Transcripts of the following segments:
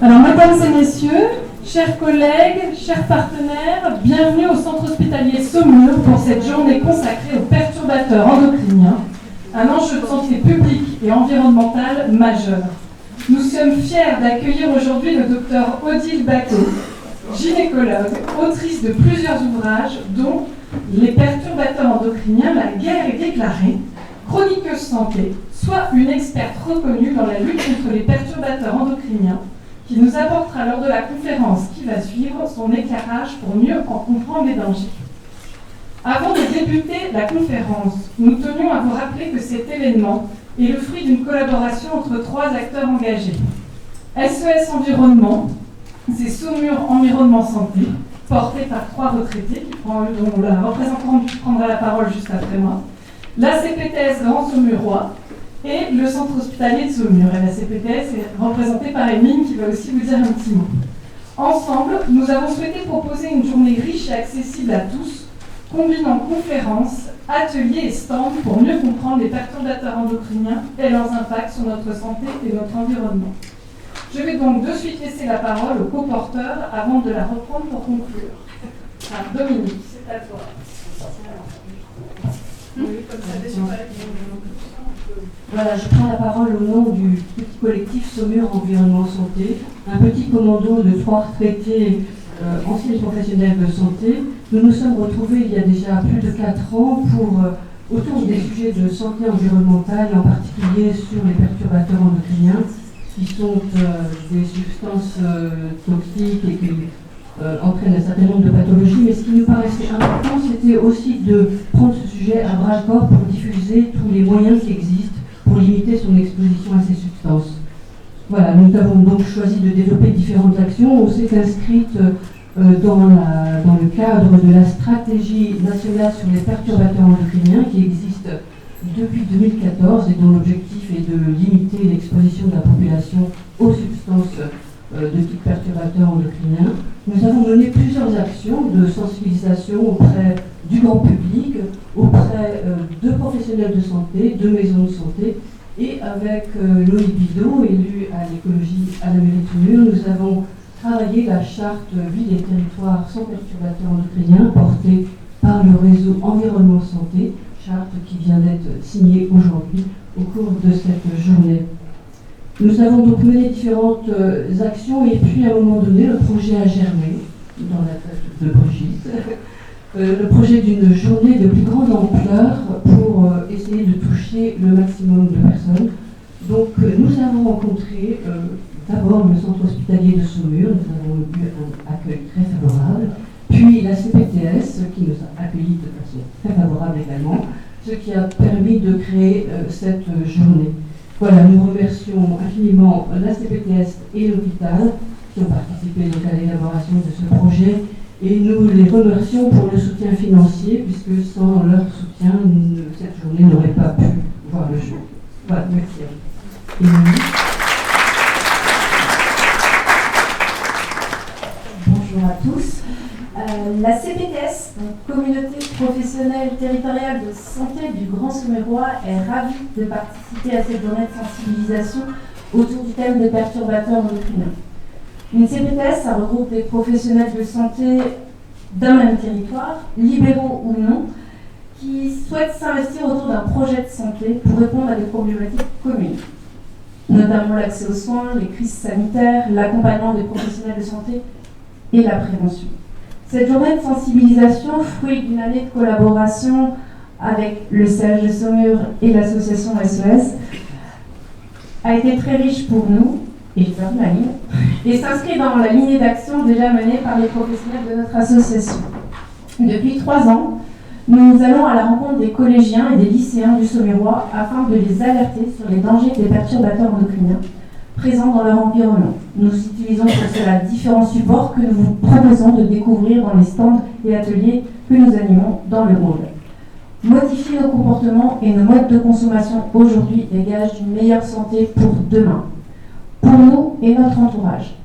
Alors, mesdames et messieurs, chers collègues, chers partenaires, bienvenue au Centre hospitalier Saumur pour cette journée consacrée aux perturbateurs endocriniens, un enjeu de santé publique et environnementale majeur. Nous sommes fiers d'accueillir aujourd'hui le docteur Odile Bacot, gynécologue, autrice de plusieurs ouvrages, dont Les perturbateurs endocriniens, la guerre est déclarée, chroniqueuse santé, soit une experte reconnue dans la lutte contre les perturbateurs endocriniens, qui nous apportera lors de la conférence qui va suivre son éclairage pour mieux en comprendre les dangers. Avant de débuter la conférence, nous tenions à vous rappeler que cet événement est le fruit d'une collaboration entre 3 acteurs engagés. SES Environnement, c'est Saumur Environnement Santé, porté par 3 retraités, dont la représentante prendra la parole juste après moi, la CPTS Grand Saumurois et le centre hospitalier de Saumur. Et la CPTS est représentée par Émile qui va aussi vous dire un petit mot. Ensemble, nous avons souhaité proposer une journée riche et accessible à tous, combinant conférences, ateliers et stands pour mieux comprendre les perturbateurs endocriniens et leurs impacts sur notre santé et notre environnement. Je vais donc de suite laisser la parole au co-porteur avant de la reprendre pour conclure. Dominique, c'est à toi. Voilà, je prends la parole au nom du petit collectif Saumur Environnement Santé, un petit commando de 3 retraités anciens professionnels de santé. Nous nous sommes retrouvés il y a déjà plus de 4 ans pour, autour des sujets de santé environnementale, en particulier sur les perturbateurs endocriniens, qui sont des substances toxiques et qui entraînent un certain nombre de pathologies. Mais ce qui nous paraissait important, c'était aussi de prendre ce sujet à bras-le-corps pour diffuser tous les moyens qui existent pour limiter son exposition à ces substances. Voilà, nous avons donc choisi de développer différentes actions. On s'est inscrite dans le cadre de la stratégie nationale sur les perturbateurs endocriniens qui existe depuis 2014 et dont l'objectif est de limiter l'exposition de la population aux substances de type perturbateur endocrinien. Nous avons mené plusieurs actions de sensibilisation auprès du grand public, auprès de professionnels de santé, de maisons de santé, et avec Loïc Bidot, élu à l'écologie à la mairie de Saumur, nous avons travaillé la charte Ville et territoires sans perturbateurs endocriniens portée par le réseau Environnement Santé, charte qui vient d'être signée aujourd'hui au cours de cette journée. Nous avons donc mené différentes actions et puis à un moment donné, le projet a germé dans la tête de Brigitte. Le projet d'une journée de plus grande ampleur pour essayer de toucher le maximum de personnes. Donc nous avons rencontré d'abord le centre hospitalier de Saumur, nous avons eu un accueil très favorable, puis la CPTS qui nous a accueillis de façon très favorable également, ce qui a permis de créer cette journée. Voilà, nous remercions infiniment la CPTS et l'hôpital qui ont participé donc à l'élaboration de ce projet. Et nous les remercions pour le soutien financier, puisque sans leur soutien, cette journée n'aurait pas pu voir le jour. Voilà, merci à vous. Bonjour à tous. La CPTS, donc Communauté professionnelle territoriale de santé du Grand Saumurois, est ravie de participer à cette journée de sensibilisation autour du thème des perturbateurs endocriniens. Une CPTS, ça regroupe des professionnels de santé d'un même territoire, libéraux ou non, qui souhaitent s'investir autour d'un projet de santé pour répondre à des problématiques communes, notamment l'accès aux soins, les crises sanitaires, l'accompagnement des professionnels de santé et la prévention. Cette journée de sensibilisation, fruit d'une année de collaboration avec le CH de Saumur et l'association SES, a été très riche pour nous, et j'ai perdu la ligne, et s'inscrit dans la lignée d'action déjà menée par les professionnels de notre association. Depuis 3 ans, nous allons à la rencontre des collégiens et des lycéens du Saumurois afin de les alerter sur les dangers des perturbateurs endocriniens présents dans leur environnement. Nous utilisons pour cela différents supports que nous vous proposons de découvrir dans les stands et ateliers que nous animons dans le hall. Modifier nos comportements et nos modes de consommation aujourd'hui est gage d'une meilleure santé pour demain, pour nous et notre entourage.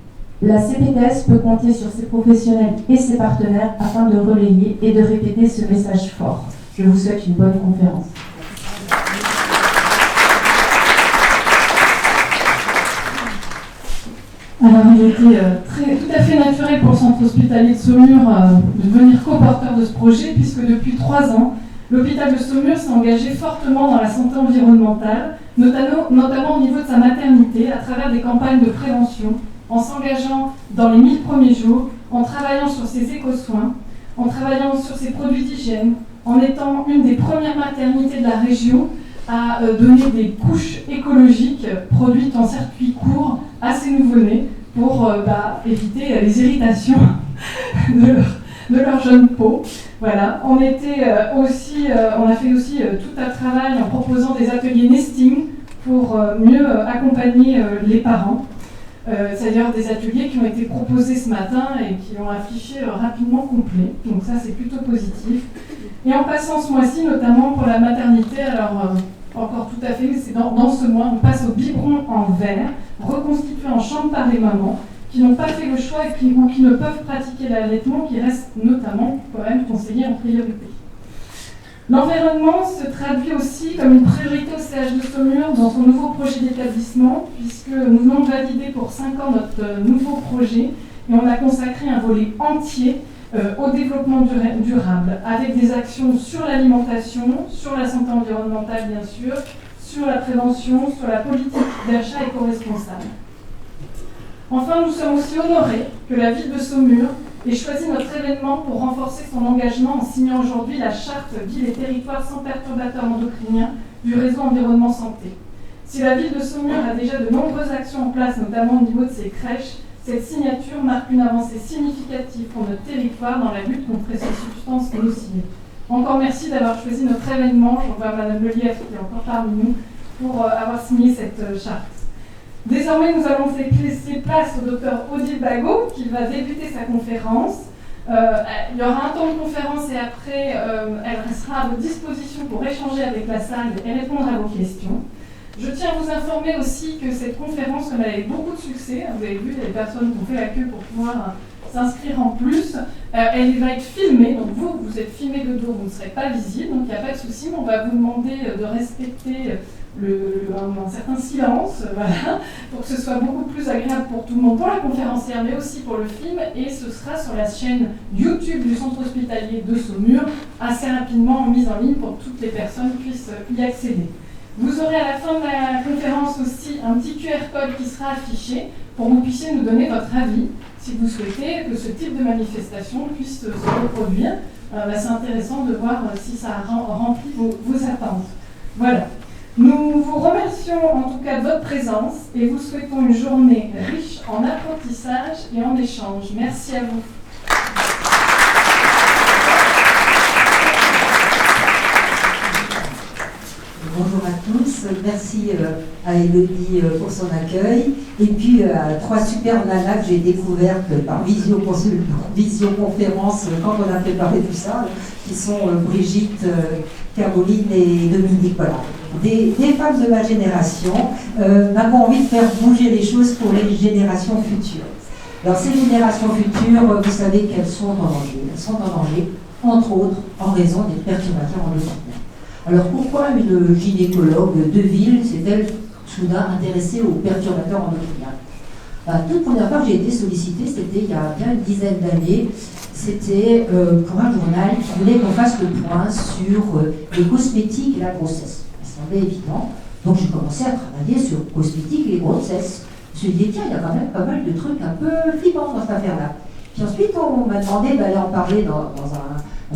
La CPTS peut compter sur ses professionnels et ses partenaires afin de relayer et de répéter ce message fort. Je vous souhaite une bonne conférence. Alors, Alors, il était tout à fait naturel pour le centre hospitalier de Saumur de devenir coporteur de ce projet, puisque depuis 3 ans, l'hôpital de Saumur s'est engagé fortement dans la santé environnementale, notamment au niveau de sa maternité, à travers des campagnes de prévention, en s'engageant dans les 1000 premiers jours, en travaillant sur ses éco-soins, en travaillant sur ses produits d'hygiène, en étant une des premières maternités de la région à donner des couches écologiques produites en circuit court à ses nouveau-nés pour éviter les irritations de leur jeune peau. Voilà. On a fait aussi tout un travail en proposant des ateliers nesting pour mieux accompagner les parents. C'est-à-dire des ateliers qui ont été proposés ce matin et qui ont affiché rapidement complet. Donc ça, c'est plutôt positif. Et en passant ce mois-ci, notamment pour la maternité, alors encore tout à fait, mais c'est dans ce mois, on passe au biberon en verre, reconstitué en chambre par les mamans qui n'ont pas fait le choix ou qui ne peuvent pratiquer l'allaitement, qui reste notamment quand même conseillé en priorité. L'environnement se traduit aussi comme une priorité au CH de Saumur dans son nouveau projet d'établissement, puisque nous venons de valider pour 5 ans notre nouveau projet et on a consacré un volet entier au développement durable, avec des actions sur l'alimentation, sur la santé environnementale bien sûr, sur la prévention, sur la politique d'achat éco-responsable. Enfin, nous sommes aussi honorés que la ville de Saumur ait choisi notre événement pour renforcer son engagement en signant aujourd'hui la charte Ville et territoires sans perturbateurs endocriniens du réseau environnement santé. Si la ville de Saumur a déjà de nombreuses actions en place, notamment au niveau de ses crèches, cette signature marque une avancée significative pour notre territoire dans la lutte contre ces substances nocives. Encore merci d'avoir choisi notre événement. Je revois Madame Lelièvre qui est encore parmi nous pour avoir signé cette charte. Désormais, nous allons laisser place au docteur Odile Bagot qui va débuter sa conférence. Il y aura un temps de conférence et après, elle restera à votre disposition pour échanger avec la salle et répondre à vos questions. Je tiens à vous informer aussi que cette conférence, comme elle a eu beaucoup de succès, vous avez vu, il y a des personnes qui ont fait la queue pour pouvoir s'inscrire en plus, elle va être filmée, donc vous êtes filmé de dos, vous ne serez pas visible, donc il n'y a pas de souci, mais on va vous demander de respecter un certain silence, voilà, pour que ce soit beaucoup plus agréable pour tout le monde, pour la conférencière, mais aussi pour le film, et ce sera sur la chaîne YouTube du centre hospitalier de Saumur, assez rapidement mise en ligne pour que toutes les personnes puissent y accéder. Vous aurez à la fin de la conférence aussi un petit QR code qui sera affiché pour que vous puissiez nous donner votre avis si vous souhaitez que ce type de manifestation puisse se reproduire. C'est intéressant de voir si ça remplit vos attentes. Voilà. Nous vous remercions en tout cas de votre présence et vous souhaitons une journée riche en apprentissage et en échange. Merci à vous. Bonjour à tous, merci à Elodie pour son accueil et puis à 3 super nanas que j'ai découvertes par visioconférence quand on a préparé tout ça, qui sont Brigitte, Caroline et Dominique. Voilà. Des femmes de ma génération m'avons envie de faire bouger les choses pour les générations futures. Alors ces générations futures, vous savez qu'elles sont en danger. Elles sont en danger, entre autres, en raison des perturbateurs endocriniens. Alors pourquoi une gynécologue de ville s'est-elle soudain intéressée aux perturbateurs endocriniens? La toute première fois que j'ai été sollicitée, c'était il y a bien une dizaine d'années. C'était pour un journal qui voulait qu'on fasse le point sur les cosmétiques et la grossesse. Ça semblait évident. Donc j'ai commencé à travailler sur cosmétiques et les grossesses. Je me suis dit, tiens, il y a quand même pas mal de trucs un peu flippants dans cette affaire-là. Puis ensuite, on m'a demandé d'aller en parler dans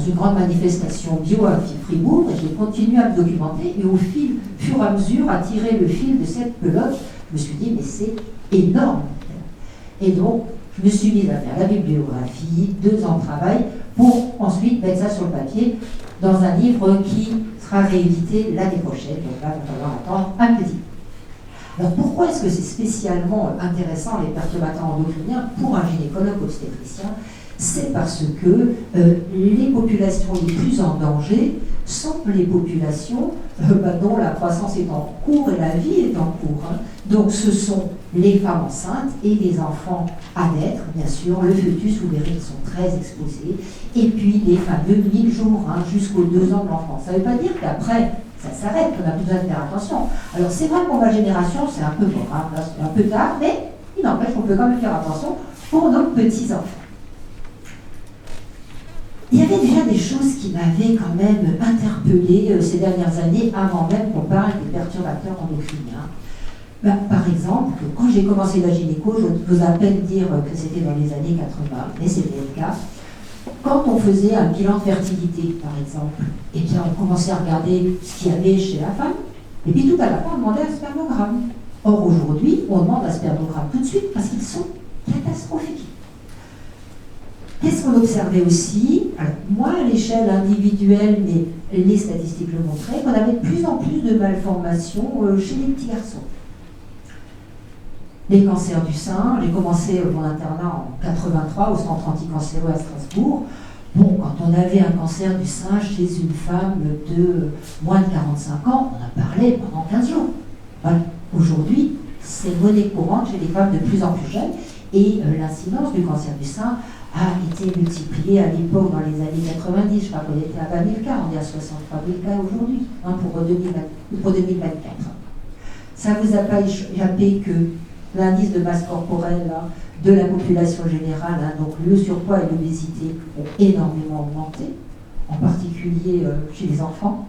une grande manifestation bio à Fribourg, et j'ai continué à me documenter, et au fur et à mesure, à tirer le fil de cette pelote, je me suis dit, mais c'est énorme. Et donc, je me suis mise à faire la bibliographie, 2 ans de travail, pour ensuite mettre ça sur le papier dans un livre qui sera réédité l'année prochaine. Donc là, il va falloir attendre un petit peu. Alors pourquoi est-ce que c'est spécialement intéressant les perturbateurs endocriniens pour un gynécologue obstétricien? C'est parce que les populations les plus en danger sont les populations dont la croissance est en cours et la vie est en cours. Hein. Donc ce sont les femmes enceintes et les enfants à naître, bien sûr, le fœtus ou les rides sont très exposés, et puis les fameux 1000 jours jusqu'aux 2 ans de l'enfant. Ça ne veut pas dire qu'après, ça s'arrête, qu'on a besoin de faire attention. Alors c'est vrai que pour ma génération, c'est un peu mort, c'est un peu tard, mais Il n'empêche qu'on peut quand même faire attention pour nos petits-enfants. Il y avait déjà des choses qui m'avaient quand même interpellée ces dernières années, avant même qu'on parle des perturbateurs endocriniens. Par exemple, quand j'ai commencé la gynéco, je vous appelle dire que c'était dans les années 80, mais c'était le cas. Quand on faisait un bilan de fertilité, par exemple, eh bien, on commençait à regarder ce qu'il y avait chez la femme, et puis tout à la fin, on demandait un spermogramme. Or, aujourd'hui, on demande un spermogramme tout de suite parce qu'ils sont catastrophiques. Qu'est-ce qu'on observait aussi? Alors, moi, à l'échelle individuelle, mais les statistiques le montraient, qu'on avait de plus en plus de malformations chez les petits garçons. Les cancers du sein, j'ai commencé mon internat en 83 au centre anticancéreux à Strasbourg. Bon, quand on avait un cancer du sein chez une femme de moins de 45 ans, on en parlait pendant 15 jours. Voilà. Aujourd'hui, c'est monnaie courante chez les femmes de plus en plus jeunes et l'incidence du cancer du sein a été multipliée à l'époque dans les années 90. Je crois qu'on était à 20 000 cas, on est à 63 000 cas aujourd'hui pour 2024. Ça ne vous a pas échappé que l'indice de masse corporelle de la population générale, donc le surpoids et l'obésité, ont énormément augmenté, en particulier chez les enfants.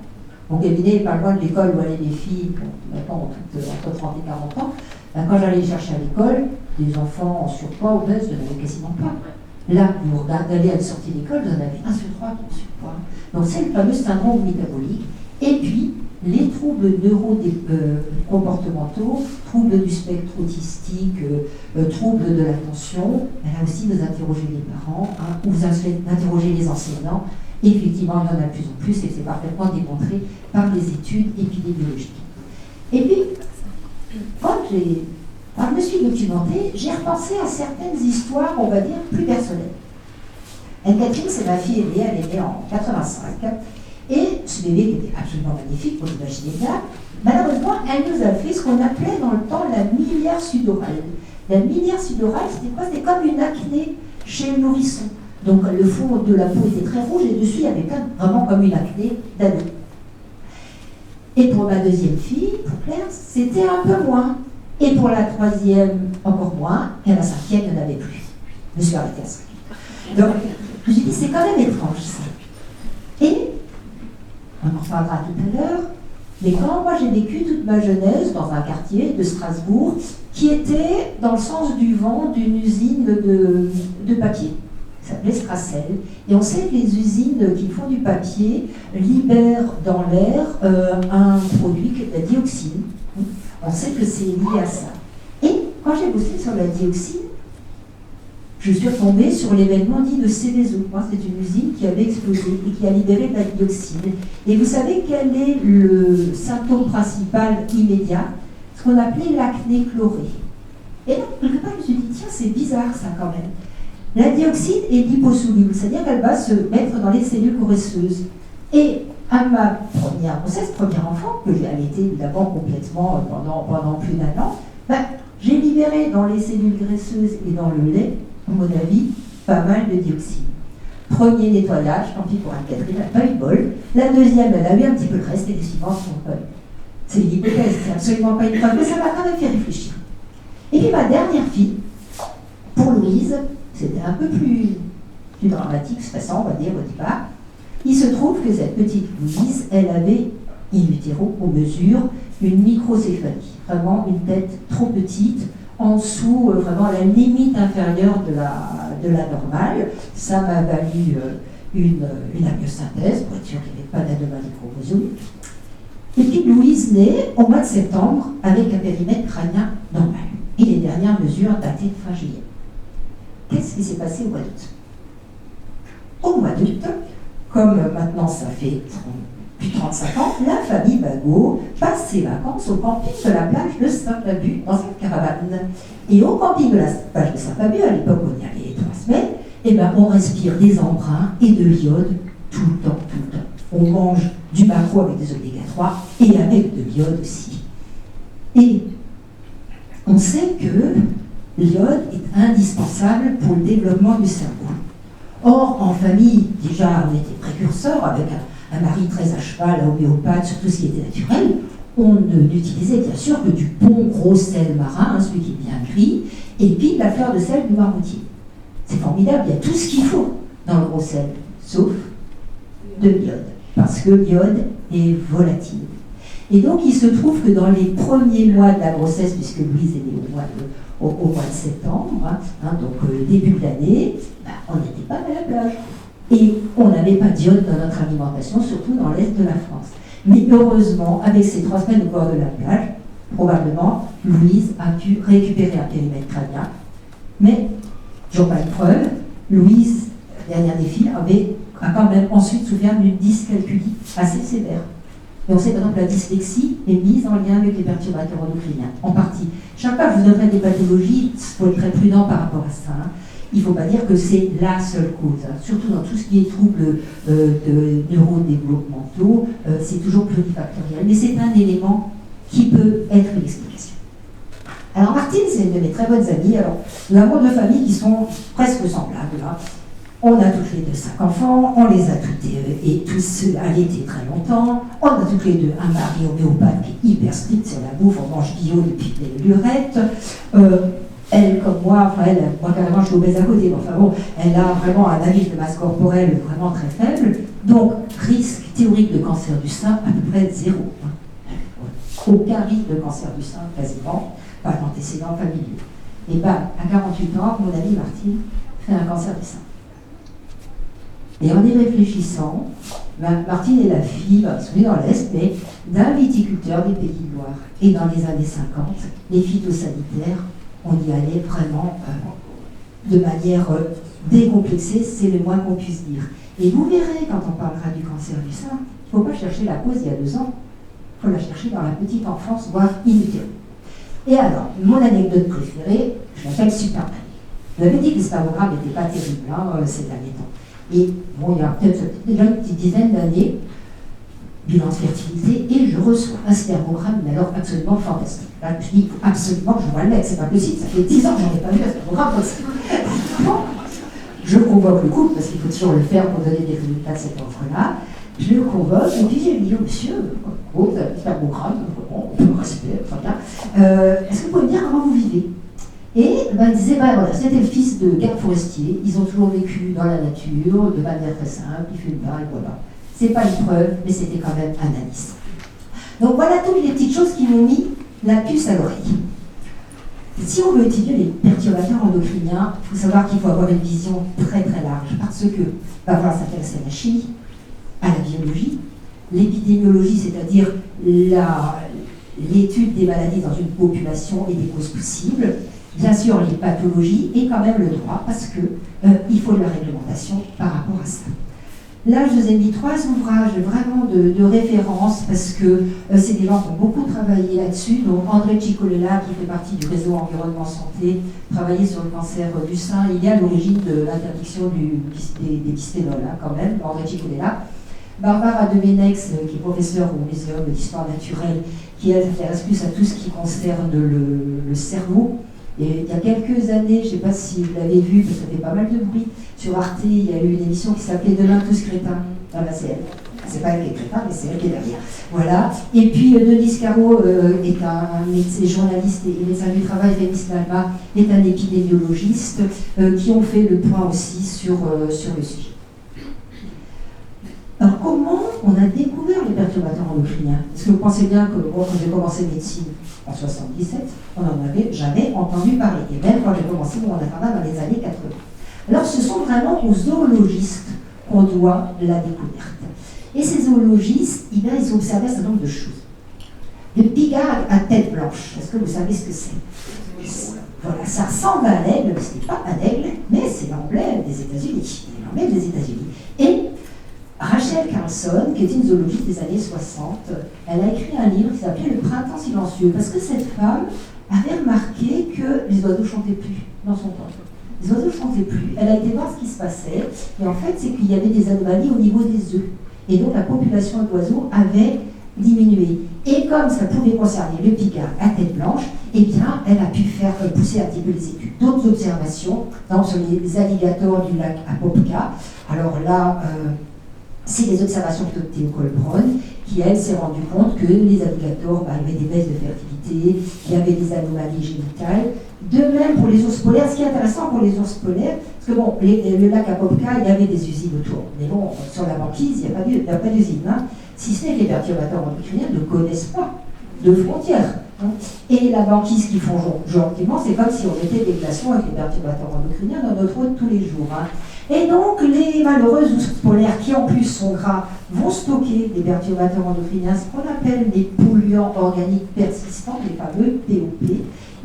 Mon cabinet n'est pas loin de l'école où allaient les filles, maintenant entre 30 et 40 ans. Quand j'allais les chercher à l'école, des enfants en surpoids, obèses, je n'en avais quasiment pas. Là, vous allez à la sortie d'école, vous en avez 1 sur 3 qui ont surpoids. Donc c'est le fameux syndrome métabolique. Et puis, les troubles neurocomportementaux, troubles du spectre autistique, troubles de l'attention, là aussi vous interrogez les parents, ou vous interrogez les enseignants. Et effectivement, il y en a de plus en plus et c'est parfaitement démontré par les études épidémiologiques. Et puis, quand je me suis documentée, j'ai repensé à certaines histoires, on va dire, plus personnelles. Anne-Catherine, c'est ma fille aînée, elle est née en 85. Et ce bébé qui était absolument magnifique, vous imaginez bien, malheureusement, elle nous a fait ce qu'on appelait dans le temps la miliaire sudorale. La miliaire sudorale, c'était quoi? C'était comme une acné chez le nourrisson. Donc le fond de la peau était très rouge et dessus, il y avait vraiment comme une acné d'ado. Et pour ma deuxième fille, pour Claire, c'était un peu moins. Et pour la troisième, encore moins. Et à la cinquième, il n'y en avait plus. Je me suis arrêtée à 5. Donc, je me suis dit, c'est quand même étrange ça. Et on en reparlera tout à l'heure, mais quand moi j'ai vécu toute ma jeunesse dans un quartier de Strasbourg qui était dans le sens du vent d'une usine de papier, ça s'appelait Strassel, et on sait que les usines qui font du papier libèrent dans l'air un produit qui est la dioxine. On sait que c'est lié à ça. Et quand j'ai bossé sur la dioxine, je suis retombée sur l'événement dit de Seveso. C'est une usine qui avait explosé et qui a libéré de la dioxine. Et vous savez quel est le symptôme principal immédiat? Ce qu'on appelait l'acné chlorée. Et là, quelque part, je me suis dit, tiens, c'est bizarre ça quand même. La dioxine est liposoluble, c'est-à-dire qu'elle va se mettre dans les cellules graisseuses. Et à ma première grossesse, premier enfant, que j'ai allaité évidemment complètement pendant plus d'1 an, j'ai libéré dans les cellules graisseuses et dans le lait, à mon avis, pas mal de dioxine. Premier nettoyage, tant pis pour Anne-Catherine, elle n'a pas eu de bol. La deuxième, elle a eu un petit peu le reste et les suivantes sont pas eu. C'est une hypothèse, c'est absolument pas une preuve, mais ça m'a quand même fait réfléchir. Et puis ma dernière fille, pour Louise, c'était un peu plus dramatique, stressant, on va dire, au départ. Il se trouve que cette petite Louise, elle avait, in utero, on mesure, une microcéphalie, vraiment une tête trop petite, en dessous, vraiment la limite inférieure de la normale. Ça m'a valu une amniosynthèse pour être sûr qu'il n'y avait pas d'anomalie chromosomique. Et puis Louise naît au mois de septembre avec un périmètre crânien normal. Et les dernières mesures datées de fin juillet. Qu'est-ce qui s'est passé au mois d'août? Au mois d'août, comme maintenant ça fait plus de 35 ans, la famille Bagot passe ses vacances au camping de la plage de Saint-Pabu dans cette caravane. Et au camping de la plage de Saint-Pabu, à l'époque où on y allait 3 semaines, eh ben, on respire des embruns et de l'iode tout le temps, tout le temps. On mange du maquereau avec des oméga 3 et avec de l'iode aussi. Et on sait que l'iode est indispensable pour le développement du cerveau. Or, en famille, déjà, on était précurseurs avec un mari très à cheval, homéopathe, sur tout ce qui était naturel. on n'utilisait bien sûr que du bon gros sel marin, hein, celui qui est bien gris, et puis la fleur de sel du marmoutier. C'est formidable, il y a tout ce qu'il faut dans le gros sel, sauf de l'iode, parce que l'iode est volatile. Et donc il se trouve que dans les premiers mois de la grossesse, puisque Louise est née au mois de septembre, donc début de l'année, on n'était pas à la plage. Et on n'avait pas d'iode dans notre alimentation, surtout dans l'est de la France. Mais heureusement, avec ces 3 semaines au bord de la plage, probablement, Louise a pu récupérer un périmètre crânien. Mais, toujours pas de preuve, Louise, dernière des filles, a quand même ensuite souffert d'une dyscalculie assez sévère. Et on sait par exemple que la dyslexie est mise en lien avec les perturbateurs endocriniens, en partie. Chaque fois que je vous donnerai des pathologies, il faut être très prudent par rapport à ça. Il ne faut pas dire que c'est la seule cause. Surtout dans tout ce qui est troubles de neurodéveloppementaux, c'est toujours plurifactoriel. Mais c'est un élément qui peut être l'explication. Alors Martine, c'est une de mes très bonnes amies. Alors, nous avons 2 familles qui sont presque semblables. Hein. On a toutes les 2 5 enfants, on les a toutes et tous allaités très longtemps. On a toutes les 2 un mari homéopathe qui est hyper strict sur la bouffe, on mange bio depuis les lurettes. Elle, comme moi, moi carrément je suis obèse à côté, mais enfin bon, elle a vraiment un indice de masse corporelle vraiment très faible, donc risque théorique de cancer du sein à peu près 0. Aucun risque de cancer du sein, quasiment, pas d'antécédents familiaux. Et à 48 ans, mon amie Martine fait un cancer du sein. Et en y réfléchissant, Martine est la fille, ils sont nés dans l'Est, mais d'un viticulteur des Pays de Loire. Et dans les années 50, les phytosanitaires, on y allait vraiment de manière décomplexée, c'est le moins qu'on puisse dire. Et vous verrez, quand on parlera du cancer du sein, il ne faut pas chercher la cause il y a 2 ans, il faut la chercher dans la petite enfance, voire in utero. Et alors, mon anecdote préférée, je l'appelle Superman. Je vous avais dit que le spermogramme n'était pas terrible ces derniers temps. Et bon, il y a peut-être déjà une petite dizaine d'années, bilan de fertilité, et je reçois un spermogramme, mais alors absolument fantastique. Là, je dis, il faut absolument que je vois le mec, c'est pas possible, ça fait 10 ans que j'en ai pas vu un spermogramme possible. Bon, je convoque le couple, parce qu'il faut toujours le faire pour donner des résultats de cette offre-là. Je le convoque, et puis j'ai dit, oh monsieur, vous avez un spermogramme, bon, on peut respect, enfin bien. Est-ce que vous pouvez me dire comment vous vivez? Et il disait, voilà, c'était le fils de garde forestier, ils ont toujours vécu dans la nature, de manière très simple, ils fument pas, et voilà. C'est pas une preuve, mais c'était quand même un indice. Donc voilà toutes les petites choses qui m'ont mis la puce à l'oreille. Si on veut étudier les perturbateurs endocriniens, il faut savoir qu'il faut avoir une vision très très large, parce que va falloir s'intéresser à la chimie, à la biologie, l'épidémiologie, c'est-à-dire l'étude des maladies dans une population et des causes possibles, bien sûr les pathologies et quand même le droit, parce que il faut de la réglementation par rapport à ça. Là, je vous ai mis 3 ouvrages vraiment de référence parce que c'est des gens qui ont beaucoup travaillé là-dessus. Donc André Cicolella, qui fait partie du réseau Environnement Santé, travaillé sur le cancer du sein. Il y a l'origine de l'interdiction des bisphénols, quand même, André Cicolella. Barbara Demenex, qui est professeure au Muséum d'Histoire Naturelle, qui s'intéresse plus à tout ce qui concerne le cerveau. Et il y a quelques années, je ne sais pas si vous l'avez vu, parce que ça fait pas mal de bruit, sur Arte, il y a eu une émission qui s'appelait Demain tous crétins. Ah bah c'est elle. C'est pas elle qui est crétin, mais c'est elle qui est derrière. Voilà. Et puis Denis Caro est un médecin, journaliste et médecin du travail, Rémi Slalma est un épidémiologiste, qui ont fait le point aussi sur le sujet. Alors comment on a découvert les perturbateurs endocriniens? Est-ce que vous pensez bien que moi, quand j'ai commencé médecine en 77, on n'en avait jamais entendu parler. Et même quand j'ai commencé mon internat dans les années 80. Alors ce sont vraiment aux zoologistes qu'on doit la découverte. Et ces zoologistes, ils observaient un certain nombre de choses. Le pigargue à tête blanche, est-ce que vous savez ce que c'est? Voilà, ça ressemble à un aigle, mais ce n'est pas un aigle, mais c'est l'emblème des États-Unis. C'est l'emblème des États-Unis. Et Rachel Carlson, qui est une zoologiste des années 60, elle a écrit un livre qui s'appelait Le Printemps silencieux, parce que cette femme avait remarqué que les oiseaux ne chantaient plus dans son temps. Les oiseaux ne chantaient plus. Elle a été voir ce qui se passait, et en fait, c'est qu'il y avait des anomalies au niveau des œufs. Et donc, la population d'oiseaux avait diminué. Et comme ça pouvait concerner le pigargue à tête blanche, eh bien, elle a pu faire pousser un petit peu les études. D'autres observations, par exemple sur les alligators du lac Apopka. Alors là, c'est des observations de Théo Colbron qui, elle, s'est rendue compte que les alligators, il y avait des baisses de fertilité, il y avait des anomalies génitales. De même pour les ours polaires, ce qui est intéressant pour les ours polaires, parce que bon, le lac Apopka, il y avait des usines autour. Mais bon, sur la banquise, il n'y a pas d'usine. Hein. Si ce n'est que les perturbateurs endocriniens ne connaissent pas de frontières. Hein. Et la banquise qu'ils font gentiment, c'est comme si on mettait des glaçons avec les perturbateurs endocriniens dans notre eau tous les jours. Hein. Et donc, les malheureuses ours polaires qui en plus sont gras vont stocker des perturbateurs endocriniens, ce qu'on appelle des polluants organiques persistants, les fameux POP.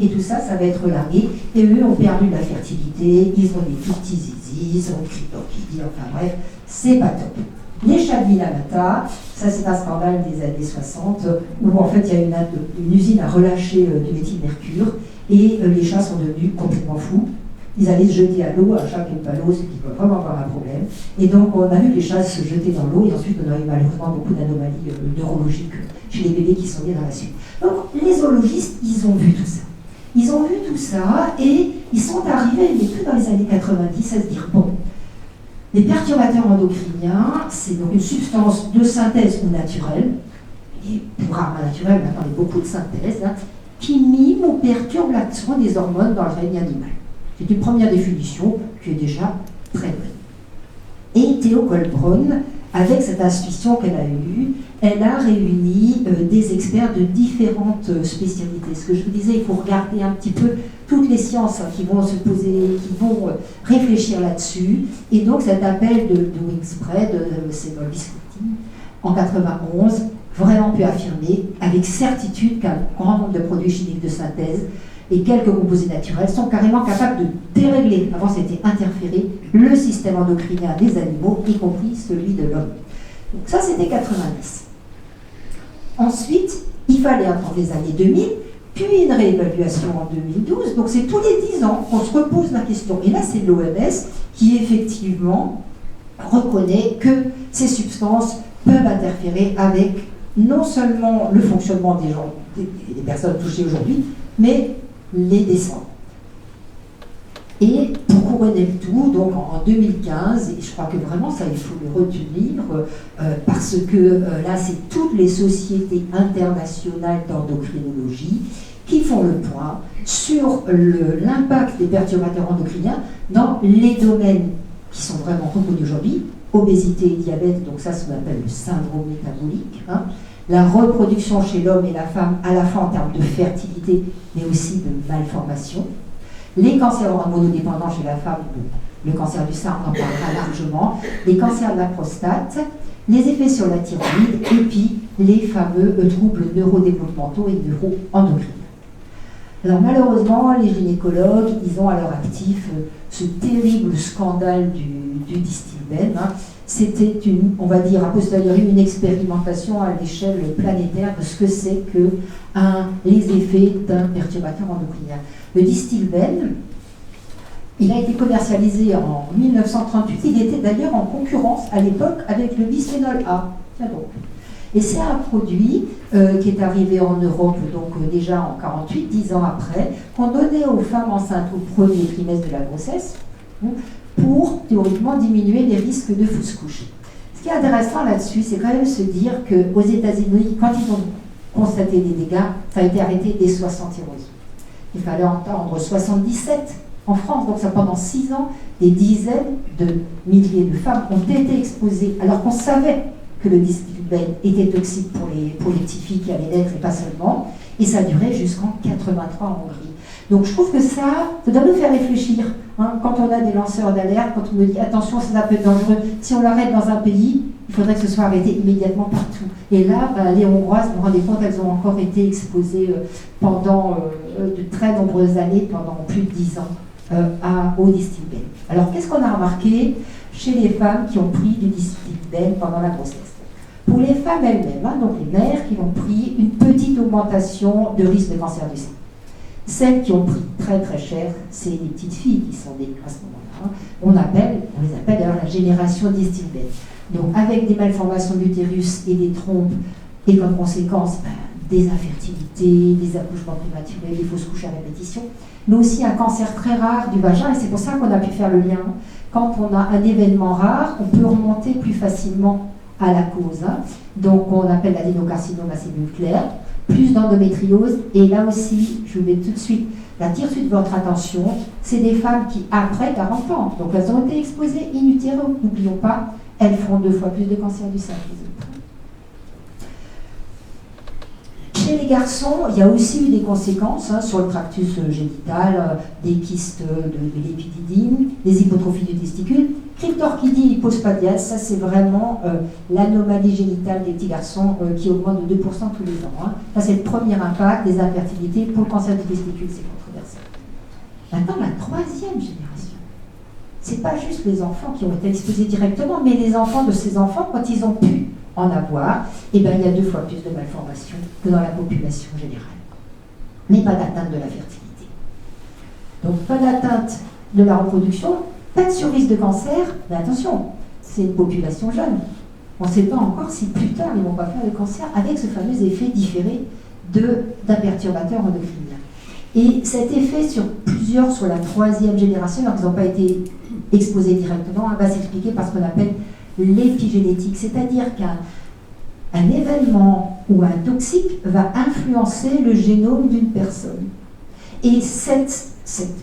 Et tout ça, ça va être largué. Et eux ont perdu la fertilité, ils ont des tout petits zizis, ils ont une cryptorchidie, enfin bref, c'est pas top. Les chats de Minamata, ça c'est un scandale des années 60, où en fait il y a une usine à relâcher du méthylmercure, et les chats sont devenus complètement fous. Ils allaient se jeter à l'eau, un chat qui n'aime pas l'eau, c'est qu'il peut vraiment avoir un problème. Et donc on a vu que les chats se jetaient dans l'eau, et ensuite on a eu malheureusement beaucoup d'anomalies neurologiques chez les bébés qui sont nés dans la suite. Donc les zoologistes, ils ont vu tout ça. Ils ont vu tout ça et ils sont arrivés, mais plus dans les années 90, à se dire, bon, les perturbateurs endocriniens, c'est donc une substance de synthèse ou naturelle, et plus rarement naturelle, maintenant il y a beaucoup de synthèse, hein, qui mime ou perturbe l'action des hormones dans le règne animal. C'est une première définition qui est déjà très bonne. Et Theo Colbron, avec cette intuition qu'elle a eue, elle a réuni des experts de différentes spécialités. Ce que je vous disais, il faut regarder un petit peu toutes les sciences qui vont se poser, qui vont réfléchir là-dessus. Et donc cet appel de Wingspread, c'est Paul Biscotti, en 91, vraiment pu affirmer avec certitude qu'un grand nombre de produits chimiques de synthèse et quelques composés naturels sont carrément capables de dérégler, avant c'était interférer, le système endocrinien des animaux, y compris celui de l'homme. Donc ça c'était 90. Ensuite, il fallait attendre les années 2000, puis une réévaluation en 2012. Donc c'est tous les 10 ans qu'on se repose la question. Et là, c'est l'OMS qui effectivement reconnaît que ces substances peuvent interférer avec non seulement le fonctionnement des gens, des personnes touchées aujourd'hui, mais les descendants. Et pour couronner le tout, donc en 2015, et je crois que vraiment ça il faut le retenir, parce que là c'est toutes les sociétés internationales d'endocrinologie qui font le point sur l'impact des perturbateurs endocriniens dans les domaines qui sont vraiment reconnus aujourd'hui, obésité et diabète, donc ça ce qu'on appelle le syndrome métabolique, hein, la reproduction chez l'homme et la femme, à la fois en termes de fertilité, mais aussi de malformation, les cancers hormonodépendants chez la femme, le cancer du sein, on en parlera largement, les cancers de la prostate, les effets sur la thyroïde, et puis les fameux troubles neurodéveloppementaux et neuroendocriniens. Alors malheureusement, les gynécologues, ils ont à leur actif ce terrible scandale du Distilbène. Hein. C'était on va dire, a posteriori, une expérimentation à l'échelle planétaire de ce que c'est que les effets d'un perturbateur endocrinien. Le Distilbène, il a été commercialisé en 1938. Il était d'ailleurs en concurrence à l'époque avec le bisphénol A. Tiens donc. Et c'est un produit qui est arrivé en Europe donc déjà en 48, 10 ans après, qu'on donnait aux femmes enceintes au premier trimestre de la grossesse pour théoriquement diminuer les risques de fausse couche. Ce qui est intéressant là-dessus, c'est quand même se dire qu'aux États-Unis, quand ils ont constaté des dégâts, ça a été arrêté dès 71. Il fallait entendre 77 en France, donc ça pendant 6 ans, des dizaines de milliers de femmes ont été exposées, alors qu'on savait que le Distilbène était toxique pour les petites filles qui allaient naître et pas seulement, et ça durait jusqu'en 83 en Hongrie. Donc je trouve que ça doit nous faire réfléchir. Hein, quand on a des lanceurs d'alerte, quand on nous dit attention, ça peut être dangereux, si on l'arrête dans un pays, il faudrait que ce soit arrêté immédiatement partout. Et là, les Hongroises, vous vous rendez compte, elles ont encore été exposées pendant de très nombreuses années, pendant plus de 10 ans, au Distilbène. Alors qu'est-ce qu'on a remarqué chez les femmes qui ont pris du Distilbène pendant la grossesse? Pour les femmes elles-mêmes, hein, donc les mères qui ont pris une petite augmentation de risque de cancer du sein. Celles qui ont pris très très cher, c'est les petites filles qui sont nées à ce moment-là. On les appelle d'ailleurs la génération Distilbène. Donc avec des malformations de l'utérus et des trompes, et comme conséquence des infertilités, des accouchements prématurés, des fausses couches à répétition, mais aussi un cancer très rare du vagin, et c'est pour ça qu'on a pu faire le lien. Quand on a un événement rare, on peut remonter plus facilement à la cause. Hein. Donc on appelle l'adénocarcinome à cellules claires, plus d'endométriose, et là aussi, je vais tout de suite attire tout de votre attention, c'est des femmes qui, après 40 ans, donc elles ont été exposées in utero, n'oublions pas, elles font 2 fois plus de cancer du sein que les autres. Chez les garçons, il y a aussi eu des conséquences sur le tractus génital, des kystes de l'épididyle, des hypotrophies du testicule. Cryptorchidie hypospadias, ça c'est vraiment l'anomalie génitale des petits garçons qui augmente de 2% tous les ans. Hein. Ça c'est le premier impact des infertilités pour le cancer du testicule, c'est controversé. Maintenant, la 3e génération, c'est pas juste les enfants qui ont été exposés directement, mais les enfants de ces enfants, quand ils ont pu en avoir, eh ben, il y a 2 fois plus de malformations que dans la population générale. Mais pas d'atteinte de la fertilité. Donc pas d'atteinte de la reproduction, pas de surrisque de cancer, mais attention, c'est une population jeune. On ne sait pas encore si plus tard ils ne vont pas faire de cancer avec ce fameux effet différé d'un perturbateur endocrinien. Et cet effet sur la 3e génération, alors qu'ils n'ont pas été exposés directement, va s'expliquer par ce qu'on appelle l'épigénétique, c'est-à-dire qu'un événement ou un toxique va influencer le génome d'une personne. Et cette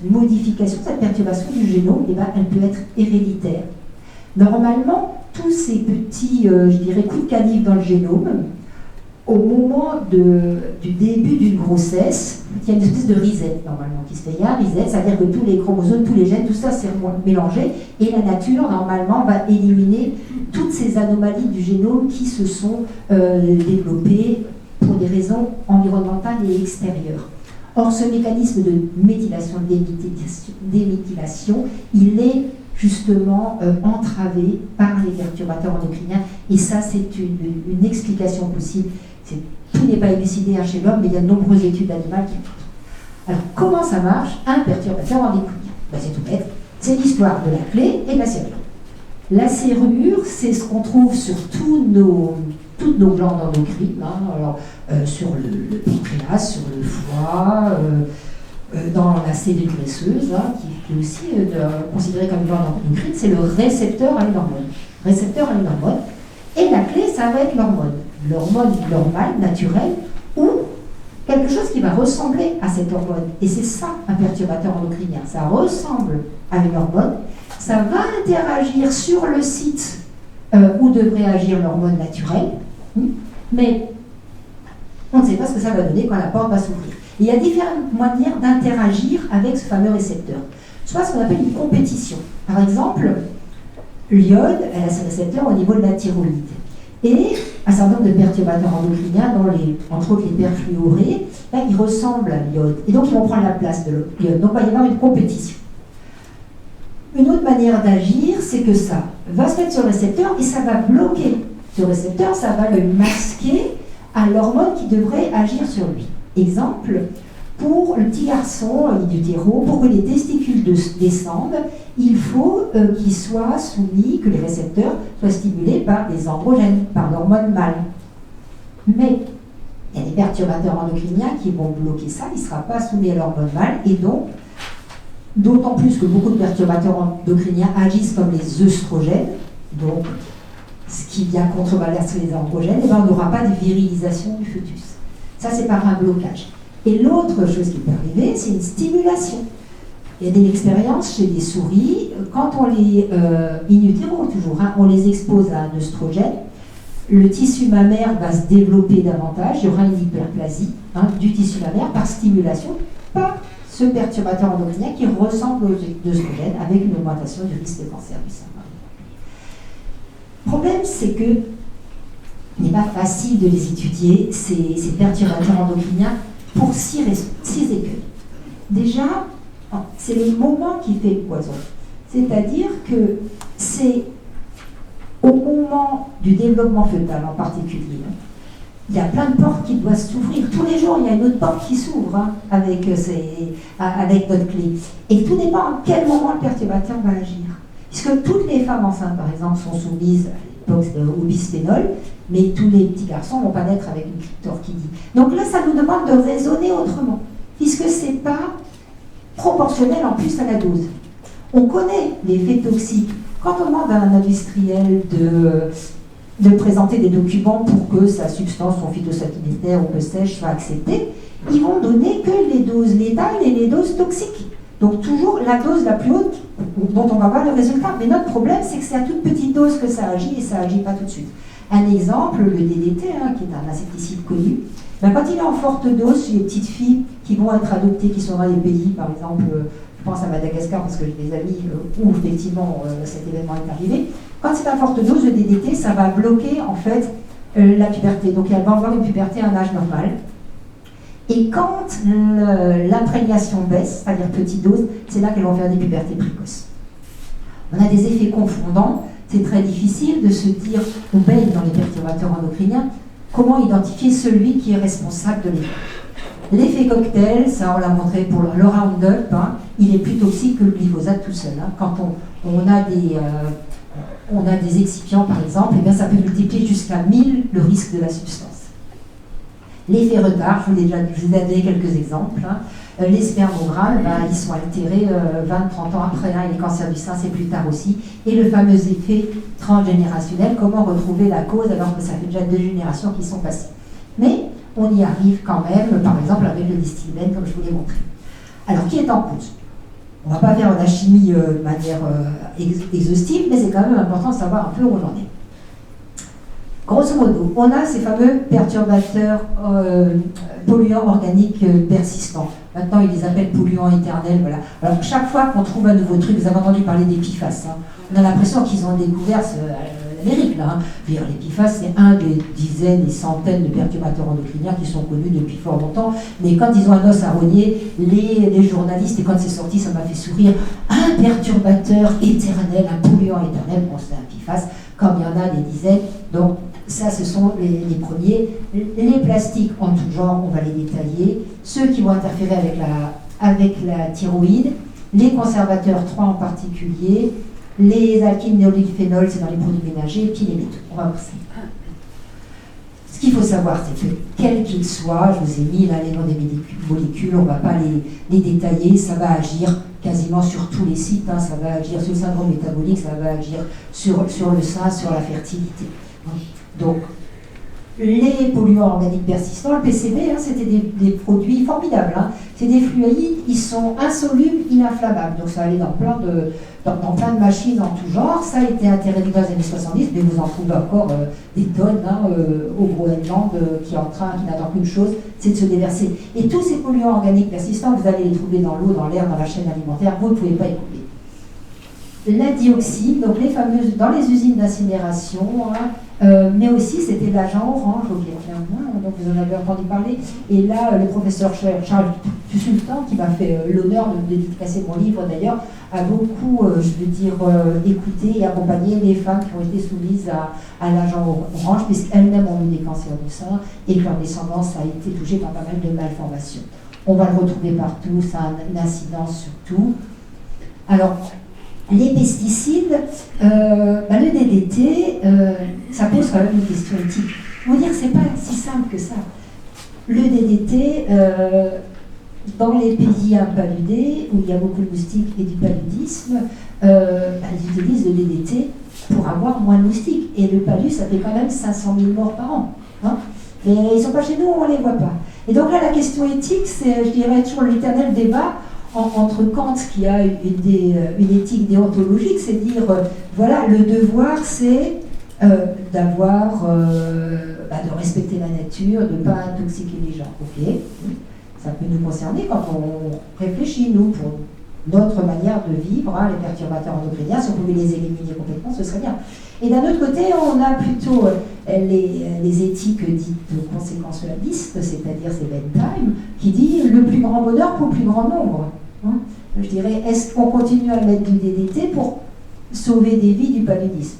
modification, cette perturbation du génome, eh ben, elle peut être héréditaire. Normalement, tous ces petits, coups de canif dans le génome, au moment du début d'une grossesse, il y a une espèce de reset normalement qui se fait. Il y a un reset, c'est-à-dire que tous les chromosomes, tous les gènes, tout ça s'est mélangé et la nature normalement va éliminer toutes ces anomalies du génome qui se sont développées pour des raisons environnementales et extérieures. Or, ce mécanisme de méthylation, déméthylation, il est justement entravé par les perturbateurs endocriniens et ça c'est une explication possible. Tout n'est pas élucidé chez l'homme, mais il y a de nombreuses études animales qui montrent. Alors, comment ça marche, un perturbateur endocrinien? C'est tout bête. C'est l'histoire de la clé et de la serrure. La serrure, c'est ce qu'on trouve sur toutes nos glandes endocrines, sur le pancréas, sur le foie, dans la cellule graisseuse, qui est aussi considérée comme une glande endocrine, c'est le récepteur à une hormone. Et la clé, ça va être l'hormone normale, naturelle, ou quelque chose qui va ressembler à cette hormone. Et c'est ça, un perturbateur endocrinien. Ça ressemble à une hormone, ça va interagir sur le site où devrait agir l'hormone naturelle, mais on ne sait pas ce que ça va donner quand la porte va s'ouvrir. Il y a différentes manières d'interagir avec ce fameux récepteur. Soit ce qu'on appelle une compétition. Par exemple, l'iode, elle a ses récepteurs au niveau de la thyroïde. Et un certain nombre de perturbateurs endocriniens, entre autres les perfluorés, ils ressemblent à l'iode. Et donc ils vont prendre la place de l'iode. Donc il va y avoir une compétition. Une autre manière d'agir, c'est que ça va se mettre sur le récepteur et ça va bloquer ce récepteur, ça va le masquer à l'hormone qui devrait agir sur lui. Exemple, pour le petit garçon in utero, pour que les testicules descendent, il faut qu'ils soient soumis, que les récepteurs soient stimulés par des androgènes, par l'hormone mâle. Mais il y a des perturbateurs endocriniens qui vont bloquer ça, il ne sera pas soumis à l'hormone mâle, et donc, d'autant plus que beaucoup de perturbateurs endocriniens agissent comme les œstrogènes, donc ce qui vient contrebalancer les androgènes, et bien on n'aura pas de virilisation du fœtus. Ça, c'est par un blocage. Et l'autre chose qui peut arriver, c'est une stimulation. Il y a des expériences chez des souris, quand on les, in utero toujours, on les expose à un œstrogène, le tissu mammaire va se développer davantage, il y aura une hyperplasie du tissu mammaire par stimulation, par ce perturbateur endocrinien qui ressemble aux œstrogènes avec une augmentation du risque de cancer du sein. Le problème, c'est que il n'est pas facile de les étudier, ces perturbateurs endocriniens, pour 6 écueils. Déjà, c'est le moment qui fait le poison. C'est-à-dire que c'est au moment du développement fœtal en particulier. Il y a plein de portes qui doivent s'ouvrir. Tous les jours, il y a une autre porte qui s'ouvre avec notre clé. Et tout dépend à quel moment le perturbateur va agir. Puisque toutes les femmes enceintes, par exemple, sont soumises à l'époque au bisphénol, mais tous les petits garçons ne vont pas naître avec une cryptorchidie. Donc là, ça nous demande de raisonner autrement, puisque ce n'est pas proportionnel en plus à la dose. On connaît l'effet toxique. Quand on demande à un industriel de présenter des documents pour que sa substance, son phytosanitaire ou que sais-je, soit acceptée, ils vont donner que les doses létales et les doses toxiques. Donc toujours la dose la plus haute dont on va voir le résultat. Mais notre problème, c'est que c'est à toute petite dose que ça agit et ça agit pas tout de suite. Un exemple, le DDT, qui est un insecticide connu, quand il est en forte dose chez les petites filles qui vont être adoptées, qui sont dans les pays, par exemple, je pense à Madagascar parce que j'ai des amis où effectivement cet événement est arrivé, quand c'est à forte dose, le DDT, ça va bloquer en fait la puberté. Donc elle va avoir une puberté à un âge normal. Et quand l'imprégnation baisse, c'est-à-dire petite dose, c'est là qu'elles vont faire des pubertés précoces. On a des effets confondants. C'est très difficile de se dire, on baigne dans les perturbateurs endocriniens, comment identifier celui qui est responsable de l'effet. L'effet cocktail, ça on l'a montré pour le Roundup, il est plus toxique que le glyphosate tout seul. Quand on a des excipients par exemple, et bien ça peut multiplier jusqu'à 1000 le risque de la substance. L'effet retard, je vous ai donné quelques exemples. Les spermogrammes, ils sont altérés 20-30 ans après, et les cancers du sein, c'est plus tard aussi. Et le fameux effet transgénérationnel, comment retrouver la cause alors que ça fait déjà 2 générations qui sont passées. Mais on y arrive quand même, par exemple avec le distillène, comme je vous l'ai montré. Alors, qui est en cause? On ne va pas faire la chimie de manière exhaustive, mais c'est quand même important de savoir un peu où on en est. Grosso modo, on a ces fameux perturbateurs polluants organiques persistants. Maintenant, ils les appellent polluants éternels. Voilà. Alors, chaque fois qu'on trouve un nouveau truc, vous avez entendu parler des PFAS. On a l'impression qu'ils ont découvert l'Amérique. Les PFAS, c'est un des dizaines et centaines de perturbateurs endocriniens qui sont connus depuis fort longtemps. Mais quand ils ont un os à rogner, les journalistes, et quand c'est sorti, ça m'a fait sourire, un perturbateur éternel, un polluant éternel, bon, c'est un PFAS, comme il y en a des dizaines. Donc, ça, ce sont les premiers. Les plastiques en tout genre, on va les détailler. Ceux qui vont interférer avec la thyroïde, les conservateurs 3 en particulier, les alkyles néoliphénols, c'est dans les produits ménagers, et puis les métaux. On va voir ça. Ce qu'il faut savoir, c'est que, quel qu'il soit, je vous ai mis là les noms des molécules, on ne va pas les détailler, ça va agir quasiment sur tous les sites, ça va agir sur le syndrome métabolique, ça va agir sur le sein, sur la fertilité. Donc, les polluants organiques persistants, le PCB, c'était des produits formidables. C'est des fluides, ils sont insolubles, ininflammables. Donc ça allait dans plein de machines en tout genre. Ça a été interdit dans les années 70, mais vous en trouvez encore des tonnes au Groenland qui n'attend qu'une chose, c'est de se déverser. Et tous ces polluants organiques persistants, vous allez les trouver dans l'eau, dans l'air, dans la chaîne alimentaire, vous ne pouvez pas y couper. La dioxine, donc les fameuses, dans les usines d'incinération, mais aussi c'était l'agent orange au Vietnam, donc vous en avez entendu parler. Et là, le professeur Charles Sultan, qui m'a fait l'honneur de dédicacer mon livre d'ailleurs, a beaucoup, écouté et accompagné les femmes qui ont été soumises à l'agent orange, puisqu'elles-mêmes ont eu des cancers du sein et que leur descendance a été touchée par pas mal de malformations. On va le retrouver partout, ça a une incidence sur tout. Alors, les pesticides, le DDT, ça pose quand même une question éthique. Vous dire, c'est pas si simple que ça. Le DDT, dans les pays impaludés, où il y a beaucoup de moustiques et du paludisme, ils utilisent le DDT pour avoir moins de moustiques. Et le palud, ça fait quand même 500 000 morts par an. Mais ils ne sont pas chez nous, on ne les voit pas. Et donc là, la question éthique, c'est, je dirais, toujours l'éternel débat entre Kant, qui a une éthique déontologique, c'est dire, voilà, le devoir, c'est de respecter la nature, de ne pas intoxiquer les gens. Ok, ça peut nous concerner quand on réfléchit, nous, pour notre manière de vivre, les perturbateurs endocriniens, si on pouvait les éliminer complètement, ce serait bien. Et d'un autre côté, on a plutôt les éthiques dites conséquentialistes, c'est-à-dire c'est Bentham, qui dit le plus grand bonheur pour le plus grand nombre. Je dirais, est-ce qu'on continue à mettre du DDT pour sauver des vies du paludisme?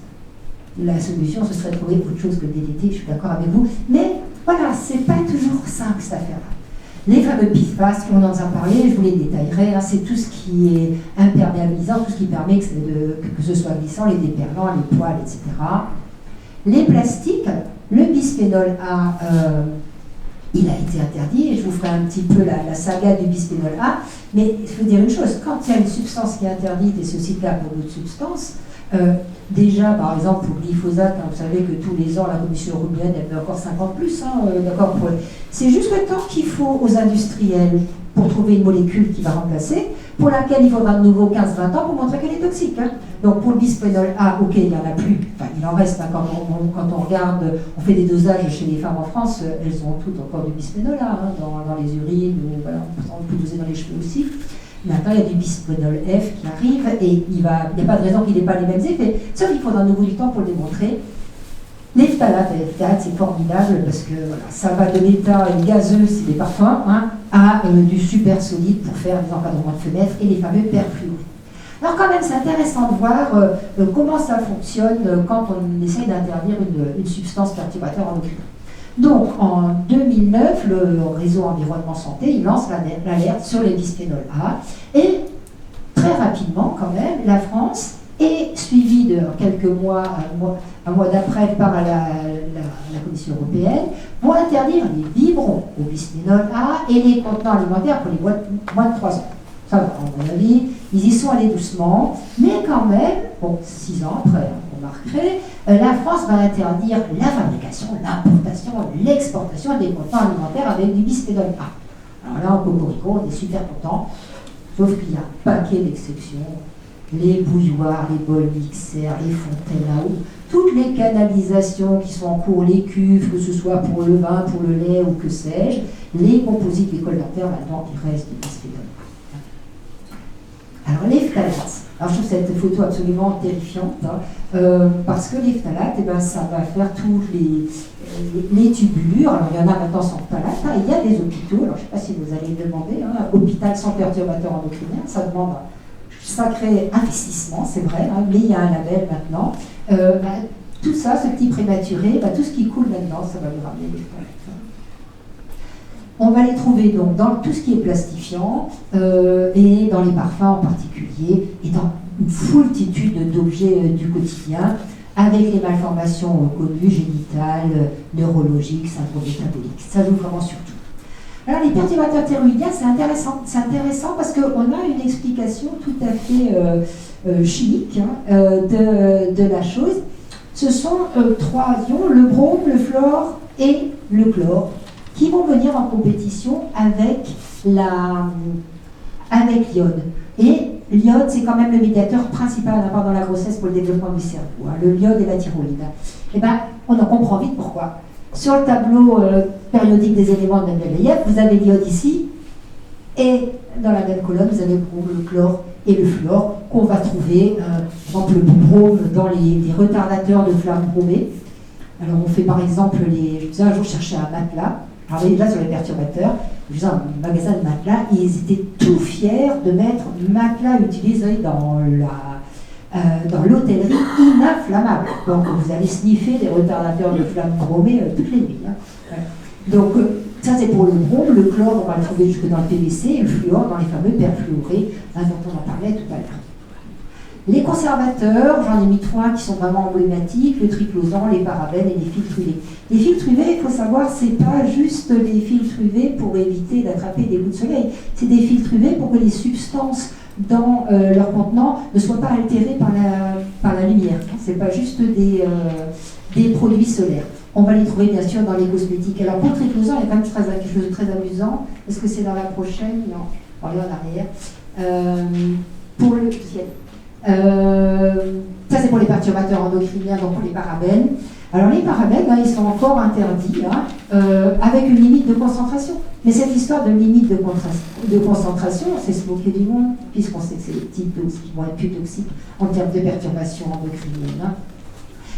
La solution, ce serait de trouver autre chose que le DDT, je suis d'accord avec vous, mais voilà, c'est pas toujours simple cette affaire-là. Les fameux PFAS, on en a parlé, je vous les détaillerai, c'est tout ce qui est imperméabilisant, tout ce qui permet que ce soit glissant, les déperlants, les poils, etc. Les plastiques, le bisphénol A, il a été interdit, et je vous ferai un petit peu la saga du bisphénol A, mais il faut dire une chose, quand il y a une substance qui est interdite, et ceci là pour d'autres substances, Déjà, par exemple, pour le glyphosate, vous savez que tous les ans, la Commission européenne, elle met encore 50 plus, d'accord. C'est juste le temps qu'il faut aux industriels pour trouver une molécule qui va remplacer, pour laquelle il faudra de nouveau 15-20 ans pour montrer qu'elle est toxique. Donc pour le bisphénol A, ok, il n'y en a plus, enfin il en reste, quand on regarde, on fait des dosages chez les femmes en France, elles ont toutes encore du bisphénol A dans les urines, ou voilà, on peut doser dans les cheveux aussi. Maintenant, il y a du bisphénol F qui arrive et il n'y a pas de raison qu'il n'ait pas les mêmes effets, sauf qu'il faudra de nouveau du temps pour le démontrer. Les phtalates, c'est formidable parce que voilà, ça va de l'état gazeux, c'est des parfums, à du super solide pour faire des encadrements de fenêtres et les fameux perfluorés. Alors quand même, c'est intéressant de voir comment ça fonctionne quand on essaie d'interdire une substance perturbateur endocrine. Donc en 2009, le réseau Environnement Santé, il lance l'alerte sur les bisphénols A et très rapidement quand même, la France est suivie de quelques mois, un mois d'après par la Commission européenne, pour interdire les biberons au bisphénol A et les contenants alimentaires pour les moins de 3 ans. Ça va, à mon avis, ils y sont allés doucement, mais quand même, bon, 6 ans après, on remarquerait, la France va interdire la fabrication, l'importation, l'exportation des contenants alimentaires avec du bisphénol A. Alors là, en Cocorico, on est super content, sauf qu'il y a un paquet d'exceptions. Les bouilloires, les bols mixeurs, les fontaines à eau, toutes les canalisations qui sont en cours, les cuves, que ce soit pour le vin, pour le lait ou que sais-je, les composites, les collateurs, là-dedans, il reste du bisphénol. Alors les phtalates, alors je trouve cette photo absolument terrifiante, parce que les phtalates, ça va faire tous les tubulures. Alors il y en a maintenant sans phtalates, il y a des hôpitaux, alors je ne sais pas si vous allez le demander, hôpital sans perturbateur endocrinien, ça demande sacré investissement, c'est vrai, mais il y a un label maintenant. Tout ça, ce petit prématuré, tout ce qui coule maintenant, ça va lui ramener des phtalates. On va les trouver donc dans tout ce qui est plastifiant et dans les parfums en particulier et dans une foultitude d'objets du quotidien avec les malformations connues, génitales, neurologiques, syndrome métabolique. Ça joue vraiment sur tout. Alors les perturbateurs thyroïdiens, c'est intéressant parce qu'on a une explication tout à fait chimique de la chose. Ce sont 3 ions, le brome, le fluor et le chlore, qui vont venir en compétition avec l'iode. Et l'iode, c'est quand même le médiateur principal pendant la grossesse pour le développement du cerveau, le l'iode et la thyroïde. Et on en comprend vite pourquoi. Sur le tableau périodique des éléments de Mendeleïev, vous avez l'iode ici, et dans la même colonne, vous avez le brome, le chlore et le fluor, qu'on va trouver, par exemple, le brome dans les retardateurs de flammes bromées. Alors on fait par exemple, je faisais un jour chercher un matelas. Alors là sur les perturbateurs, je faisais un magasin de matelas, et ils étaient tout fiers de mettre matelas utilisé dans l'hôtellerie ininflammable. Donc vous allez sniffer des retardateurs de flammes bromées toutes les nuits. Donc ça c'est pour le brome, le chlore on va le trouver jusque dans le PVC, et le fluor dans les fameux perfluorés dont on en parlait tout à l'heure. Les conservateurs, j'en ai mis 3 qui sont vraiment emblématiques, le triclosan, les parabènes et les filtres UV. Les filtres UV, il faut savoir, c'est pas juste des filtres UV pour éviter d'attraper des coups de soleil, c'est des filtres UV pour que les substances dans leur contenant ne soient pas altérées par la lumière. C'est pas juste des produits solaires. On va les trouver bien sûr dans les cosmétiques. Alors pour le triclosan, il y a quand même quelque chose de très amusant. Est-ce que c'est dans la prochaine? Non, on va aller en arrière. Pour le ciel. Ça c'est pour les perturbateurs endocriniens, donc pour les parabènes. Alors les parabènes, ils sont encore interdits avec une limite de concentration. Mais cette histoire de limite de concentration, c'est se moquer du monde, puisqu'on sait que c'est les petites doses qui vont être plus toxiques en termes de perturbations endocriniennes.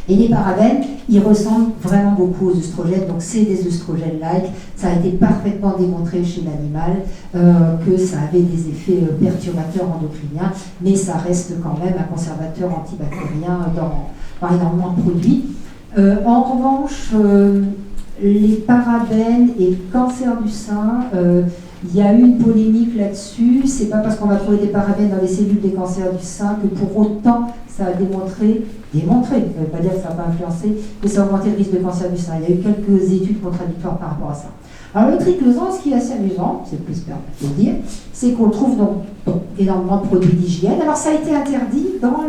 Et les parabènes, ils ressemblent vraiment beaucoup aux œstrogènes, donc c'est des œstrogènes-like. Ça a été parfaitement démontré chez l'animal que ça avait des effets perturbateurs endocriniens, mais ça reste quand même un conservateur antibactérien dans énormément de produits. En revanche, les parabènes et cancer du sein, il y a eu une polémique là-dessus. C'est pas parce qu'on va trouver des parabènes dans les cellules des cancers du sein que pour autant ça a démontré, ça ne veut pas dire que ça n'a pas influencé, mais ça a augmenté le risque de cancer du sein. Il y a eu quelques études contradictoires par rapport à ça. Alors le triclosan, ce qui est assez amusant, c'est le plus permis de le dire, c'est qu'on trouve dans énormément de produits d'hygiène. Alors ça a été interdit dans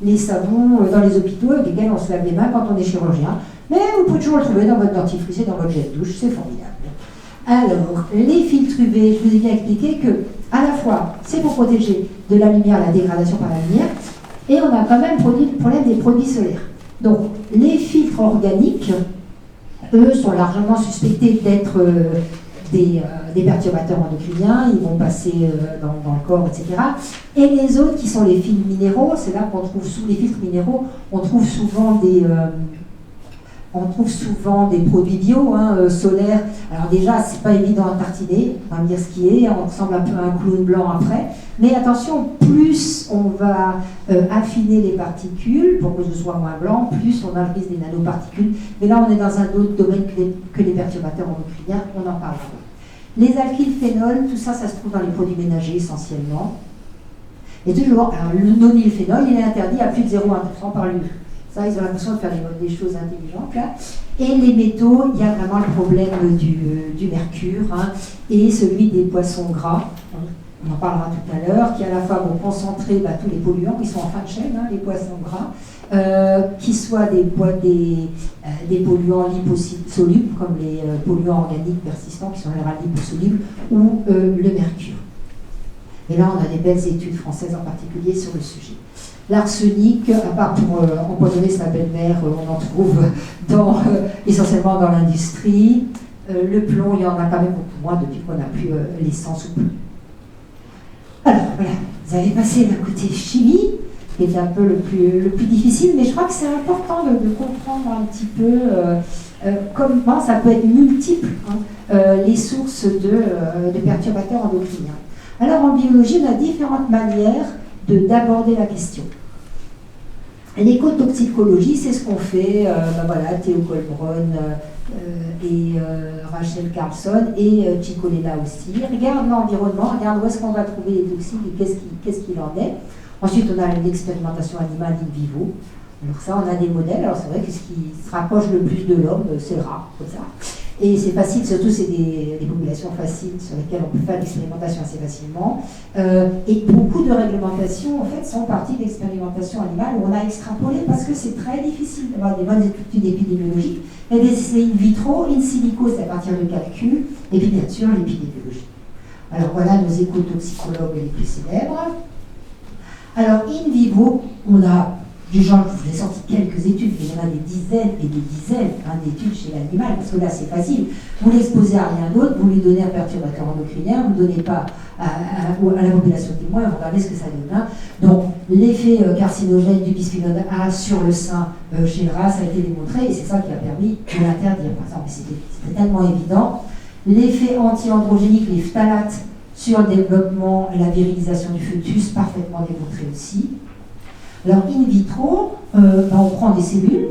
les savons, dans les hôpitaux avec lesquels on se lave les mains quand on est chirurgien, mais vous pouvez toujours le trouver dans votre dentifrice et dans votre gel de douche, c'est formidable. Alors, les filtres UV, je vous ai bien expliqué que, à la fois, c'est pour protéger de la lumière, la dégradation par la lumière, et on a quand même le problème des produits solaires. Donc, les filtres organiques, eux, sont largement suspectés d'être des perturbateurs endocriniens, ils vont passer dans le corps, etc. Et les autres, qui sont les filtres minéraux, c'est là qu'on trouve, sous les filtres minéraux, on trouve souvent des produits bio, solaires. Alors déjà, c'est pas évident à tartiner, on va me dire ce qui est, on ressemble un peu à un clown blanc après. Mais attention, plus on va affiner les particules pour que ce soit moins blanc, plus on a le risque des nanoparticules. Mais là, on est dans un autre domaine que les perturbateurs endocriniens, on en parlera. Les alkylphénols, tout ça, ça se trouve dans les produits ménagers essentiellement. Et toujours, alors, le nonylphénol, il est interdit à plus de 0,1% par litre. Ça, ils ont l'impression de faire des choses intelligentes, là. Et les métaux, il y a vraiment le problème du mercure, et celui des poissons gras, on en parlera tout à l'heure, qui à la fois vont concentrer tous les polluants, qui sont en fin de chaîne, les poissons gras, qui soient des polluants liposolubles, comme les polluants organiques persistants, qui sont en général liposolubles, ou le mercure. Et là, on a des belles études françaises en particulier sur le sujet. L'arsenic, à part pour empoisonner sa belle-mère, on en trouve essentiellement dans l'industrie. Le plomb, il y en a quand même beaucoup moins depuis qu'on n'a plus l'essence ou plus. Alors voilà, vous avez passé d'un côté chimie, qui est un peu le plus difficile, mais je crois que c'est important de comprendre un petit peu comment ça peut être multiple, les sources de perturbateurs endocriniens. Alors en biologie, on a différentes manières d'aborder la question. L'écotoxicologie, c'est ce qu'on fait, Théo Colbron et Rachel Carlson et Cicolella aussi. Regarde l'environnement, regarde où est-ce qu'on va trouver les toxiques et qu'est-ce qu'il en est. Ensuite, on a l'expérimentation animale in vivo. Alors ça, on a des modèles. Alors c'est vrai que ce qui se rapproche le plus de l'homme, c'est rare, comme ça. Et c'est facile, surtout c'est des populations faciles sur lesquelles on peut faire l'expérimentation assez facilement. Et beaucoup de réglementations, en fait, sont parties d'expérimentation animale où on a extrapolé parce que c'est très difficile d'avoir des bonnes études épidémiologiques. Il y a des essais in vitro, in silico, c'est à partir de calculs, et puis bien sûr l'épidémiologie. Alors voilà nos écotoxicologues les plus célèbres. Alors in vivo, on a déjà, je vous ai sorti quelques études, mais il y en a des dizaines et des dizaines d'études chez l'animal, parce que là c'est facile. Vous l'exposez à rien d'autre, vous lui donnez un perturbateur endocrinien, vous ne donnez pas à la population témoin, vous regardez ce que ça donne. Donc l'effet carcinogène du bisphénol A sur le sein chez le rat, ça a été démontré, et c'est ça qui a permis de l'interdire. Par exemple, c'était tellement évident. L'effet anti-androgénique, les phtalates, sur le développement et la virilisation du fœtus, parfaitement démontré aussi. Alors, in vitro, on prend des cellules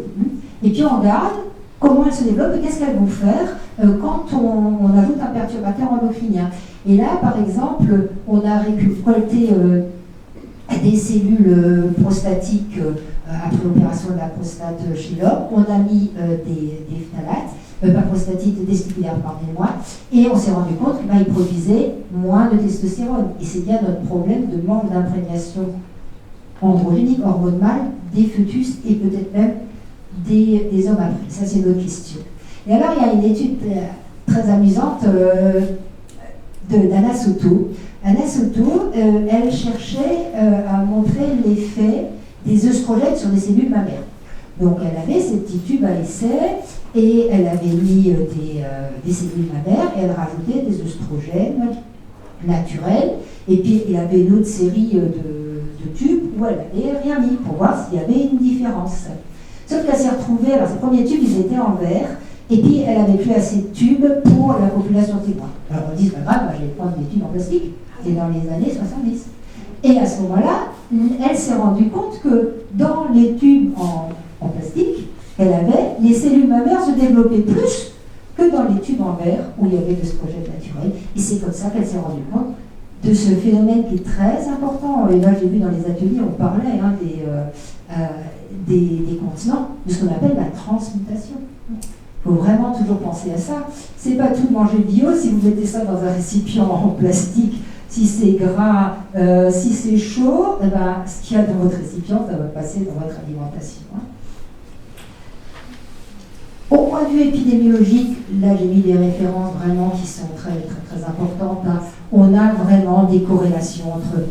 et puis on regarde comment elles se développent et qu'est-ce qu'elles vont faire quand on ajoute un perturbateur endocrinien. Et là, par exemple, on a récolté des cellules prostatiques après l'opération de la prostate chez l'homme. On a mis des phtalates, pas prostatiques, des testiculaires, pardonnez-moi, et on s'est rendu compte qu'ils produisaient moins de testostérone. Et c'est bien notre problème de manque d'imprégnation androgénique, hormone mâle, des fœtus et peut-être même des hommes après. Ça, c'est notre question. Et alors, il y a une étude très amusante d'Anna Soto. Anna Soto, elle cherchait à montrer l'effet des œstrogènes sur des cellules mammaires. Donc, elle avait ces petits tubes à essai et elle avait mis des cellules mammaires et elle rajoutait des œstrogènes naturels. Et puis, il y avait une autre série de tubes où elle n'avait rien mis pour voir s'il y avait une différence. Sauf qu'elle s'est retrouvée, alors ses premiers tubes, ils étaient en verre, et puis elle n'avait plus assez de tubes pour la population témoin. Alors on dit, c'est pas grave, je vais prendre des tubes en plastique. C'est dans les années 70. Et à ce moment-là, elle s'est rendue compte que dans les tubes en plastique qu'elle avait, les cellules mammaires se développaient plus que dans les tubes en verre où il y avait de l'œstrogène naturel. Et c'est comme ça qu'elle s'est rendue compte de ce phénomène qui est très important. Et là, j'ai vu dans les ateliers, on parlait des continents, de ce qu'on appelle la transmutation. faut vraiment toujours penser à ça. C'est pas tout de manger bio si vous mettez ça dans un récipient en plastique. Si c'est gras, si c'est chaud, eh ben, ce qu'il y a dans votre récipient, ça va passer dans votre alimentation. Hein. Au point de vue épidémiologique, là j'ai mis des références vraiment qui sont très, très, très importantes. Hein. On a vraiment des corrélations entre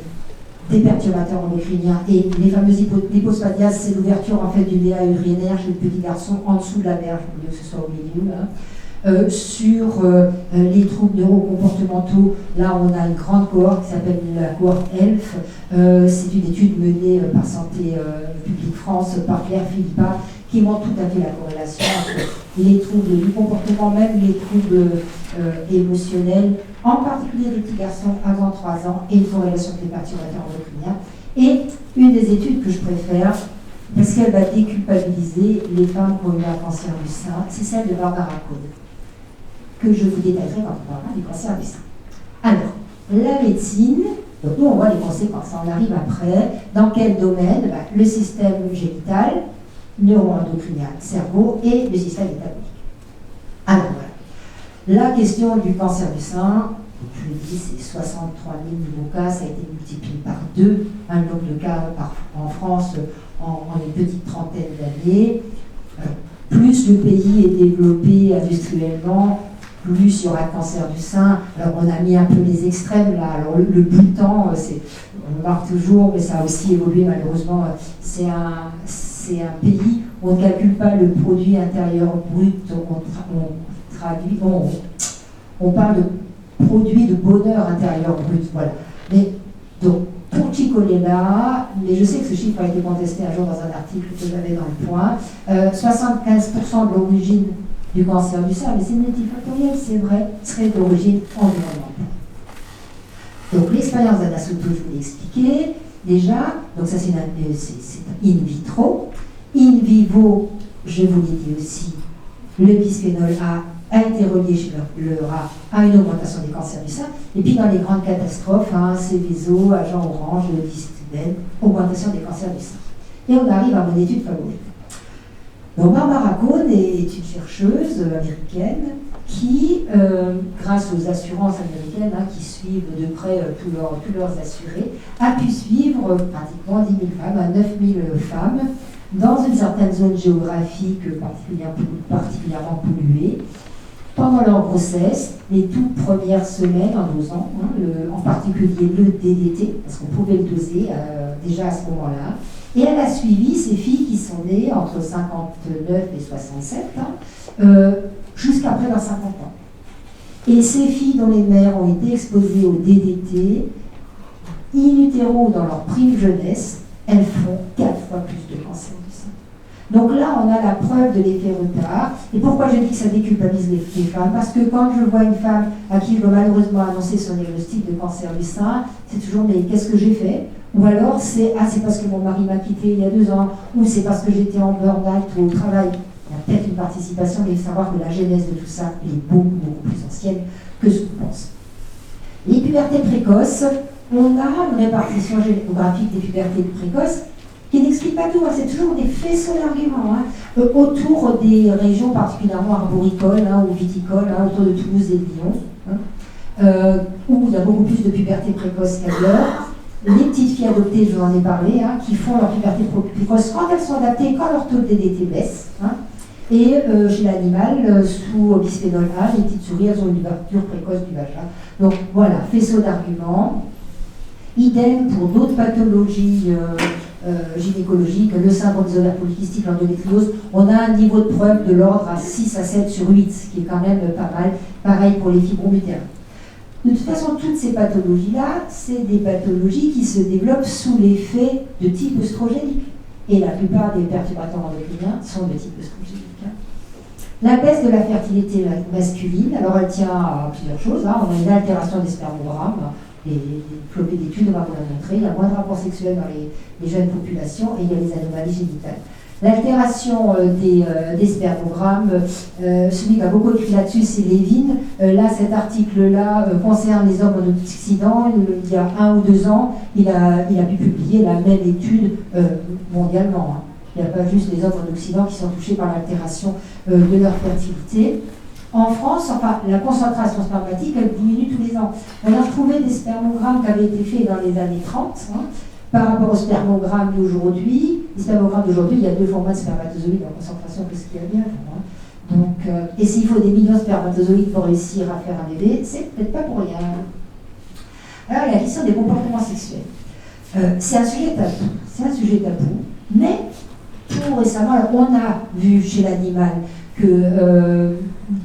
des perturbateurs endocriniens et les fameuses hypospadiases, c'est l'ouverture en fait du DA urinaire chez le petit garçon en dessous de la berge, au lieu que ce soit au milieu. Hein. Sur les troubles neurocomportementaux, là on a une grande cohorte qui s'appelle la cohorte ELF. C'est une étude menée par Santé publique France, par Claire Philippa, qui montre tout à fait la corrélation entre les troubles du comportement, même les troubles émotionnels, en particulier les petits garçons avant 3 ans, et une corrélation avec les perturbateurs endocriniens. Et une des études que je préfère, parce qu'elle va déculpabiliser les femmes qui ont eu un cancer du sein, c'est celle de Barbara Cohn, que je vous détaillerai quand on parlera du cancer du sein. Alors, la médecine, donc nous on voit les conséquences, on arrive après, dans quel domaine? Le système génital, neuro-endocrinien, cerveau et le système métabolique. Alors voilà, la question du cancer du sein, je l'ai dit, c'est 63 000 nouveaux cas, ça a été multiplié par 2, un nombre de cas en France en une petite trentaine d'années. Plus le pays est développé industriellement, plus il y aura de cancer du sein. Alors on a mis un peu les extrêmes là. Alors le Bhoutan, on marque toujours, mais ça a aussi évolué malheureusement. C'est un pays où on ne calcule pas le produit intérieur brut, on parle de produit de bonheur intérieur brut. Voilà. Mais donc pour chicoler là, mais je sais que ce chiffre a été contesté un jour dans un article que j'avais dans le Point, 75% de l'origine du cancer du sein, mais c'est multifactoriel, c'est vrai, serait d'origine environnementale. Donc l'expérience d'Anna Soto, je vous l'ai expliqué déjà, donc ça c'est in vitro. In vivo, je vous l'ai dit aussi, le bisphénol A été relié chez le rat à une augmentation des cancers du sein. Et puis dans les grandes catastrophes, Céveso, agent orange, distilène, augmentation des cancers du sein. Et on arrive à mon étude favorite. Donc Barbara Cohn est une chercheuse américaine qui, grâce aux assurances américaines qui suivent de près tous leurs assurés, a pu suivre pratiquement 10 000 femmes, 9 000 femmes, dans une certaine zone géographique particulièrement polluée, pendant leur grossesse, les toutes premières semaines en dosant, en particulier le DDT, parce qu'on pouvait le doser déjà à ce moment-là. Et elle a suivi ces filles qui sont nées entre 59 et 67, jusqu'après leurs 50 ans. Et ces filles dont les mères ont été exposées au DDT, in utero dans leur prime jeunesse, elles font 4 fois plus de cancer du sein. Donc là, on a la preuve de l'effet retard. Et pourquoi je dis que ça déculpabilise les femmes? Parce que quand je vois une femme à qui je dois malheureusement annoncer son diagnostic de cancer du sein, c'est toujours « mais qu'est-ce que j'ai fait ?» Ou alors c'est « ah, c'est parce que mon mari m'a quitté il y a 2 ans » ou « c'est parce que j'étais en burn-out ou au travail ». Il y a peut-être une participation, mais il faut savoir que la genèse de tout ça est beaucoup, beaucoup plus ancienne que ce qu'on pense. Les pubertés précoces, on a une répartition géographique des pubertés précoces qui n'explique pas tout, c'est toujours des faisceaux d'arguments autour des régions particulièrement arboricoles ou viticoles, autour de Toulouse et de Lyon, où il y a beaucoup plus de puberté précoce qu'ailleurs. Les petites filles adoptées, je vous en ai parlé, qui font leur puberté précoce quand elles sont adaptées, quand leur taux de DDT baisse. Et chez l'animal, sous bisphénol A, les petites souris, elles ont une ouverture précoce du vagin. Donc voilà, faisceau d'arguments. Idem pour d'autres pathologies gynécologiques, le syndrome des ovaires polykystiques, l'endométriose, on a un niveau de preuve de l'ordre à 6 à 7 sur 8, ce qui est quand même pas mal. Pareil pour les fibromes utérins. De toute façon, toutes ces pathologies-là, c'est des pathologies qui se développent sous l'effet de type œstrogénique. Et la plupart des perturbateurs endocriniens sont de type œstrogénique. La baisse de la fertilité masculine, alors elle tient à plusieurs choses. On a une altération des spermogrammes. Les flopées d'études, on va vous la montrer. Il y a moins de rapports sexuels dans les jeunes populations et il y a les anomalies génitales. L'altération des spermogrammes, celui qui a beaucoup écrit là-dessus, c'est Levin. Là, cet article-là concerne les hommes en Occident. Il y a 1 ou 2 ans, il a pu publier la même étude mondialement. Il n'y a pas juste les hommes en Occident qui sont touchés par l'altération de leur fertilité. En France, enfin, la concentration spermatique, elle diminue tous les ans. On a retrouvé des spermogrammes qui avaient été faits dans les années 30, par rapport aux spermogrammes d'aujourd'hui. Les spermogrammes d'aujourd'hui, il y a 2 fois moins de spermatozoïdes en concentration que ce qu'il y a bien. Donc, et s'il faut des millions de spermatozoïdes pour réussir à faire un bébé, c'est peut-être pas pour rien. Alors, la question des comportements sexuels. C'est un sujet tabou. C'est un sujet tabou, mais tout récemment, alors, on a vu chez l'animal que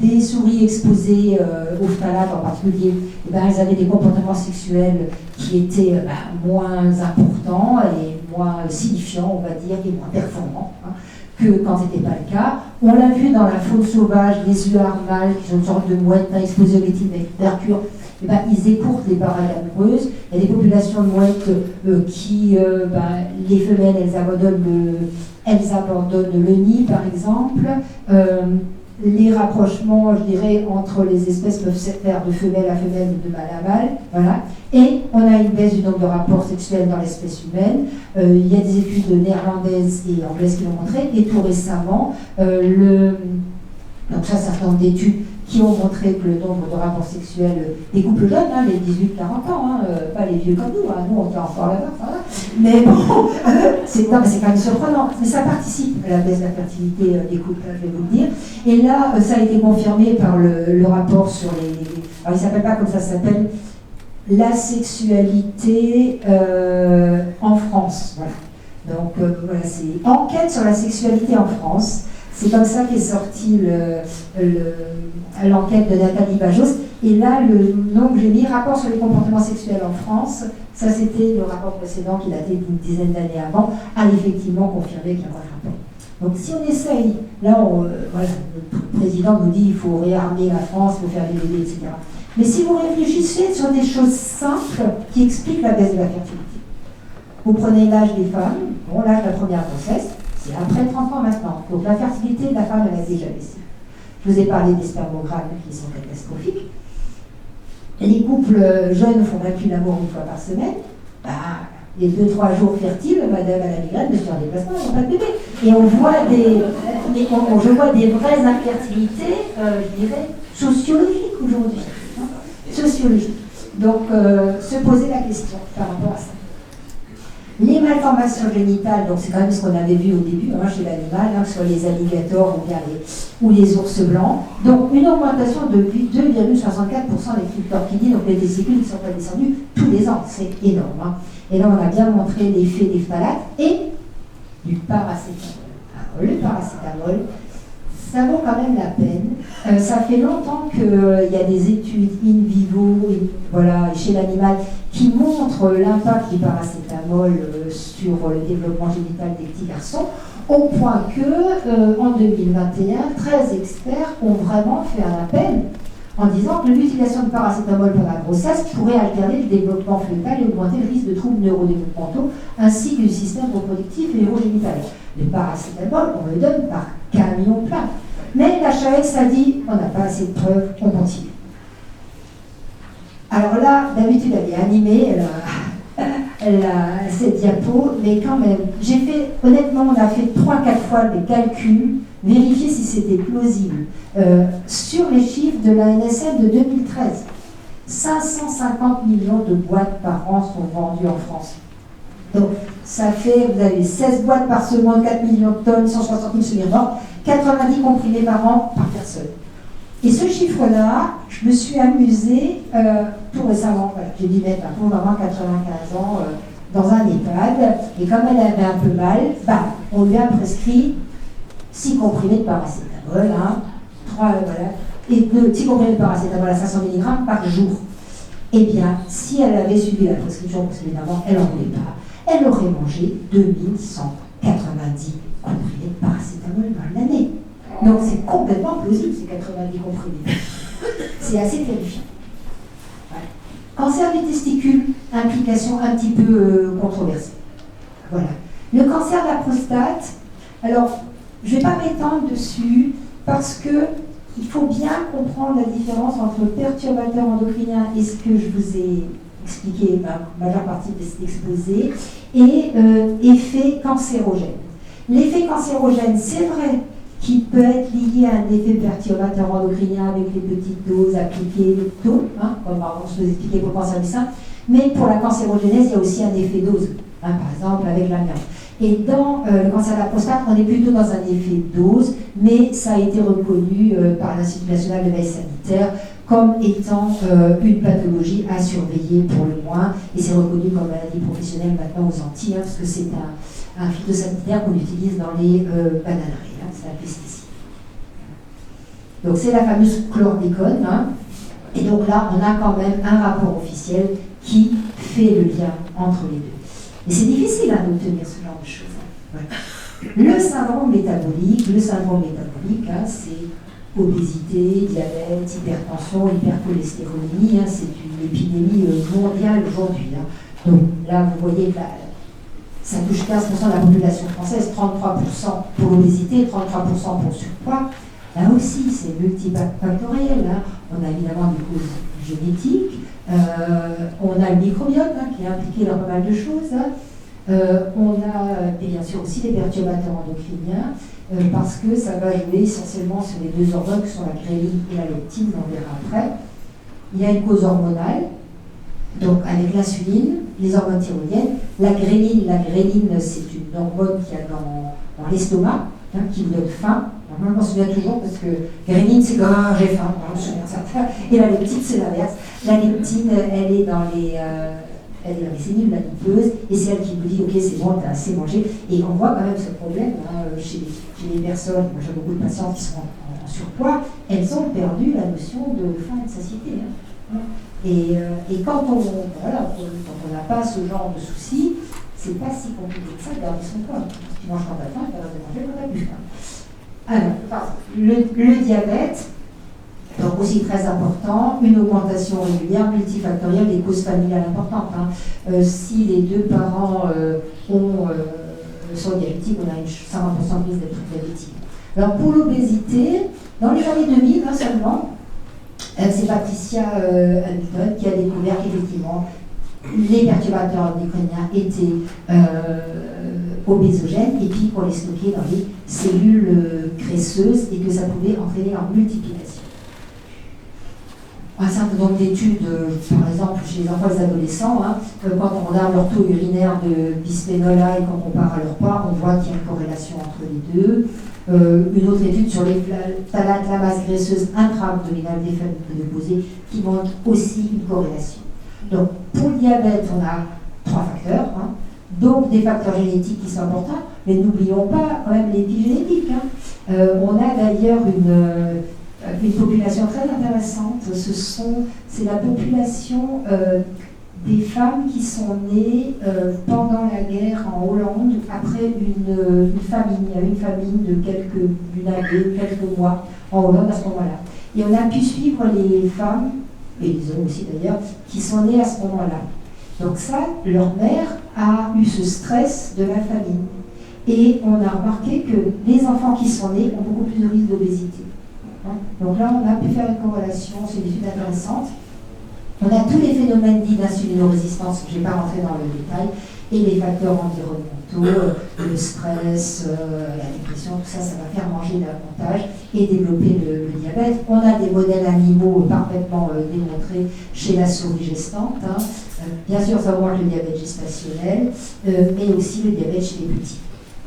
des souris exposées aux phtalates en particulier, eh ben, elles avaient des comportements sexuels qui étaient moins importants et moins signifiants, on va dire, et moins performants que quand ce n'était pas le cas. On l'a vu dans la faune sauvage, les huards mâles, qui sont une sorte de mouettes exposées au mercure, eh ben, ils écourtent les barrages amoureuses. Il y a des populations de mouettes qui, les femelles, elles abandonnent le nid, par exemple. Les rapprochements, je dirais, entre les espèces peuvent se faire de femelle à femelle ou de mâle à mâle. Voilà. Et on a une baisse du nombre de rapports sexuels dans l'espèce humaine. Il y a des études néerlandaises et anglaises qui l'ont montré. Et tout récemment, donc ça, c'est un certain nombre d'études qui ont montré que le nombre de rapports sexuels des couples jeunes, les 18-40 ans, pas les vieux comme nous, nous on est encore là-bas, voilà. Mais bon, c'est quand même surprenant, mais ça participe à la baisse de la fertilité des couples, je vais vous le dire. Et là, ça a été confirmé par le rapport sur alors il ne s'appelle pas comme ça s'appelle, la sexualité en France. Voilà. Donc voilà, c'est enquête sur la sexualité en France. C'est comme ça qu'est sorti l'enquête de Nathalie Bajos. Et là, le nom que j'ai mis, rapport sur les comportements sexuels en France, ça c'était le rapport précédent qui datait d'une dizaine d'années avant, a effectivement confirmé qu'il y a un rapport. Donc si on essaye, là, le président nous dit qu'il faut réarmer la France, il faut faire des bébés, etc. Mais si vous réfléchissez sur des choses simples qui expliquent la baisse de la fertilité, vous prenez l'âge des femmes, l'âge de la première grossesse, c'est après 30 ans maintenant. Donc la fertilité de la femme, elle a déjà baissé. Je vous ai parlé des spermogrammes qui sont catastrophiques. Les couples jeunes font même plus l'amour 1 fois par semaine. Les 2-3 jours fertiles, madame à la migraine, monsieur en déplacement, ils n'ont pas de bébé. Et on voit je vois des vraies infertilités, je dirais, sociologiques aujourd'hui. Sociologiques. Donc, se poser la question par rapport à ça. Les malformations génitales, donc c'est quand même ce qu'on avait vu au début chez l'animal, que ce soit les alligators ou les ours blancs. Donc une augmentation de 2,64% des cryptorchidis, donc les décicules qui ne sont pas descendus tous les ans, c'est énorme. Et là on a bien montré l'effet des phtalates et du paracétamol. Alors, le paracétamol, ça vaut quand même la peine. Ça fait longtemps qu'il y a des études in vivo, chez l'animal, qui montrent l'impact du paracétamol sur le développement génital des petits garçons, au point que, en 2021, 13 experts ont vraiment fait un appel en disant que l'utilisation de paracétamol pendant la grossesse pourrait altérer le développement fœtal et augmenter le risque de troubles neurodéveloppementaux, ainsi que du système reproductif et urogénital. Le paracétamol, on le donne par camion plein. Mais la HAS a dit, on n'a pas assez de preuves, on continue. Alors là, d'habitude, elle est animée, elle a cette diapo, mais quand même, honnêtement, on a fait 3-4 fois des calculs, vérifier si c'était plausible. Sur les chiffres de la NSM de 2013, 550 millions de boîtes par an sont vendues en France. Donc, ça fait, vous avez 16 boîtes par seconde, 4 millions de tonnes, 160 000 souliers morts, 90 comprimés par an par personne. Et ce chiffre-là, je me suis amusée tout récemment. J'ai dû mettre ma pauvre maman, 95 ans, dans un EHPAD. Et comme elle avait un peu mal, on lui a prescrit 6 comprimés de paracétamol, 6 comprimés de paracétamol à 500 mg par jour. Eh bien, si elle avait suivi la prescription, parce qu'évidemment, elle n'en voulait pas, elle aurait mangé 2190 comprimés de paracétamol dans l'année. Donc c'est complètement plausible, ces 90 comprimés. C'est assez terrifiant. Voilà. Cancer des testicules, implication un petit peu controversée. Voilà. Le cancer de la prostate, alors je ne vais pas m'étendre dessus parce que il faut bien comprendre la différence entre perturbateur endocrinien et ce que je vous ai expliqué, la majeure partie de cet exposé, et effet cancérogène. L'effet cancérogène, c'est vrai qu'il peut être lié à un effet perturbateur endocrinien avec les petites doses appliquées tôt, hein, comme on se vous expliquer pour le cancer du sein, mais pour la cancérogénèse, il y a aussi un effet dose, hein, par exemple avec l'amiante. Et dans le cancer de la prostate, on est plutôt dans un effet dose, mais ça a été reconnu par l'Institut national de veille sanitaire comme étant une pathologie à surveiller pour le moins, et c'est reconnu comme maladie professionnelle maintenant aux Antilles, hein, parce que c'est un phytosanitaire qu'on utilise dans les bananeries, hein, c'est un pesticide. Donc c'est la fameuse chlordécone, hein, et donc là on a quand même un rapport officiel qui fait le lien entre les deux. Mais c'est difficile d'obtenir ce genre de choses. Hein. Ouais. Le syndrome métabolique, hein, c'est obésité, diabète, hypertension, hypercholestérolémie, hein, c'est une épidémie mondiale aujourd'hui. Hein. Donc là, vous voyez que ça touche 15% de la population française, 33% pour l'obésité, 33% pour le surpoids. Là aussi, c'est multifactoriel. Hein. On a évidemment des causes génétiques, on a le microbiote hein, qui est impliqué dans pas mal de choses. Hein. On a bien sûr aussi les perturbateurs endocriniens, parce que ça va jouer essentiellement sur les deux hormones qui sont la gréline et la leptine, on verra après. Il y a une cause hormonale, donc avec l'insuline, les hormones thyroïdiennes. La gréline, c'est une hormone qu'il y a dans l'estomac, hein, qui vous donne faim. Moi, je m'en souviens toujours parce que gréline, c'est comme j'ai faim, je me souviens de ça. Et la leptine, c'est l'inverse. La leptine, elle est dans les cellules adipeuses, et c'est elle qui vous dit ok, c'est bon, t'as assez mangé. Et on voit quand même ce problème hein, chez les personnes. Moi, j'ai beaucoup de patientes qui sont en surpoids, elles ont perdu la notion de faim et de satiété. Hein. Et quand on n'a pas ce genre de soucis, c'est pas si compliqué que ça de garder son poids. Si tu manges quand t'as faim, tu vas de manger quand t'as plus faim. Alors, le diabète, donc aussi très important, une augmentation régulière, multifactorielle, des causes familiales importantes. Hein. Si les deux parents sont diabétiques, on a une 50% de risque d'être diabétique. Alors pour l'obésité, dans les années 2000 hein, seulement, c'est Patricia Hamilton qui a découvert qu'effectivement les perturbateurs endocriniens étaient obésogènes et puis qu'on les stockait dans les cellules graisseuses et que ça pouvait entraîner leur multiplication. Un certain nombre d'études, par exemple chez les enfants et les adolescents, hein, quand on regarde leur taux urinaire de bisphénol A et qu'on compare à leur poids, on voit qu'il y a une corrélation entre les deux. Une autre étude sur les phtalates, la masse graisseuse intra-abdominale des femmes ménopausées qui montre aussi une corrélation. Donc pour le diabète, on a 3 facteurs, hein, donc des facteurs génétiques qui sont importants, mais n'oublions pas quand même l'épigénétique. Hein. On a d'ailleurs une population très intéressante, c'est la population des femmes qui sont nées pendant la guerre en Hollande, après une famine. Il y a eu une famine de quelques mois en Hollande à ce moment-là. Et on a pu suivre les femmes, et les hommes aussi d'ailleurs, qui sont nées à ce moment-là. Donc ça, leur mère a eu ce stress de la famine. Et on a remarqué que les enfants qui sont nés ont beaucoup plus de risque d'obésité. Donc là, on a pu faire une corrélation, c'est une étude intéressante. On a tous les phénomènes dits d'insulinorésistance, je ne vais pas rentrer dans le détail, et les facteurs environnementaux, le stress, la dépression, tout ça, ça va faire manger davantage et développer le diabète. On a des modèles animaux parfaitement démontrés chez la souris gestante. Hein. Bien sûr, ça augmente le diabète gestationnel, mais aussi le diabète chez les petits.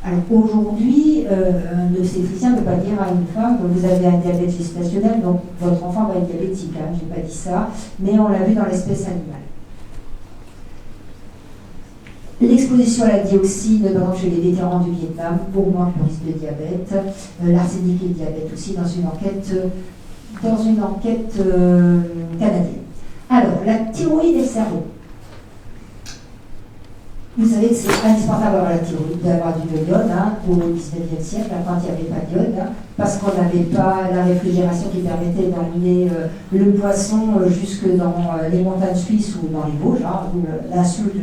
Alors aujourd'hui, un obstétricien ne peut pas dire à une femme que vous avez un diabète gestationnel, donc votre enfant va être diabétique. Hein, je n'ai pas dit ça, mais on l'a vu dans l'espèce animale. L'exposition à la dioxine, notamment chez les vétérans du Vietnam, augmente le risque de diabète. L'arsenic et le diabète aussi dans une enquête canadienne. Alors, la thyroïde et le cerveau. Vous savez que c'est indispensable d'avoir la thyroïde, d'avoir du iode hein, au XIXe siècle, quand il n'y avait pas d'iode, hein, parce qu'on n'avait pas la réfrigération qui permettait d'emmener le poisson jusque dans les montagnes suisses ou dans les Vosges, hein, où l'insulte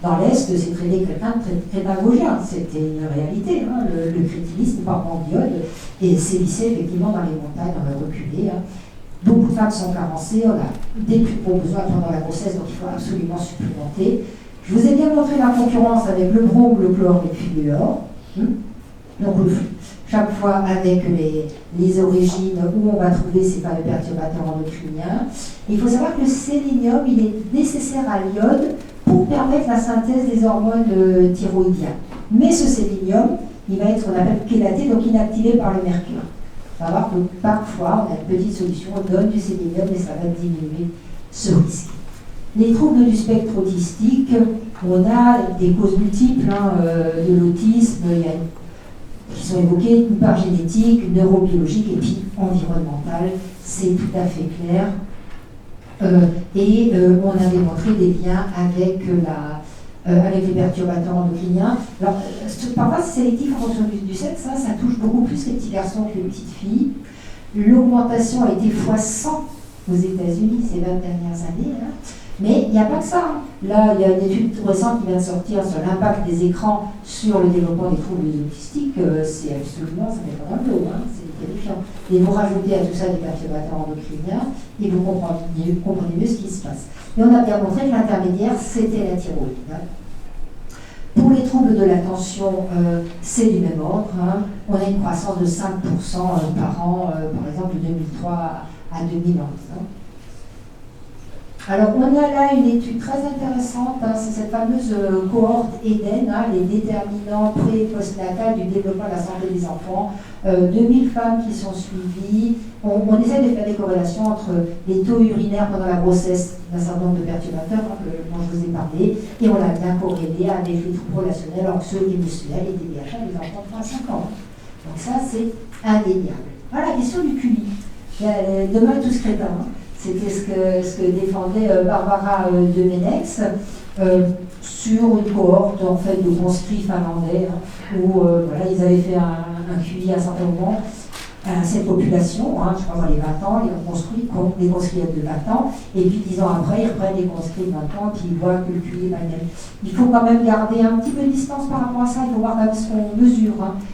dans l'Est, c'est traiter quelqu'un de crétin vosgien. C'était une réalité, hein, le crétinisme par manque d'iode, et sévissait effectivement dans les montagnes, on a reculé. Hein. Beaucoup de femmes sont carencées, on a des plus gros besoins pendant la grossesse, donc il faut absolument supplémenter. Je vous ai bien montré la concurrence avec le brome, le chlore et le fluor. Donc chaque fois avec les origines où on va trouver ces fameux perturbateurs endocriniens. Il faut savoir que le sélénium, il est nécessaire à l'iode pour permettre la synthèse des hormones thyroïdiennes. Mais ce sélénium, il va être ce qu'on appelle chélaté, donc inactivé par le mercure. Il faut savoir que parfois, on a une petite solution, on donne du sélénium et ça va diminuer ce risque. Les troubles du spectre autistique, on a des causes multiples de l'autisme, qui sont évoquées d'une part génétique, neurobiologique et puis environnementale, c'est tout à fait clair. On a démontré des liens avec les perturbateurs endocriniens. Alors, parfois c'est sélectif en fonction du sexe, ça touche beaucoup plus les petits garçons que les petites filles. L'augmentation a été x100 aux États-Unis ces 20 dernières années. Mais il n'y a pas que ça. Là, il y a une étude récente qui vient de sortir sur l'impact des écrans sur le développement des troubles autistiques. C'est absolument, ça met pas dans le dos, c'est terrifiant. Et vous rajoutez à tout ça des perturbateurs endocriniens et vous comprenez mieux ce qui se passe. Et on a bien montré que l'intermédiaire, c'était la thyroïde. Pour les troubles de l'attention, c'est du même ordre. On a une croissance de 5% par an, par exemple de 2003 à 2011. Alors, on a là une étude très intéressante, c'est cette fameuse cohorte Eden, les déterminants pré- et postnatales du développement de la santé des enfants. 2000 femmes qui sont suivies. On essaie de faire des corrélations entre les taux urinaires pendant la grossesse d'un certain nombre de perturbateurs dont je vous ai parlé, et on l'a bien corrélé avec les troubles relationnels, anxieux, émotionnels et TDAH des enfants de 5 ans. Donc ça, c'est indéniable. Voilà, la question du QI. Demain, tous crétins. C'était ce que défendait Barbara Demenex sur une cohorte en fait, de conscrits finlandais où ils avaient fait un QI à un certain moment à cette population, je crois dans les 20 ans, les conscrits de 20 ans, et puis 10 ans après, ils reprennent les conscrits de 20 ans, puis ils voient que le QI est pas le même. Il faut quand même garder un petit peu de distance par rapport à ça, il faut voir même ce qu'on mesure.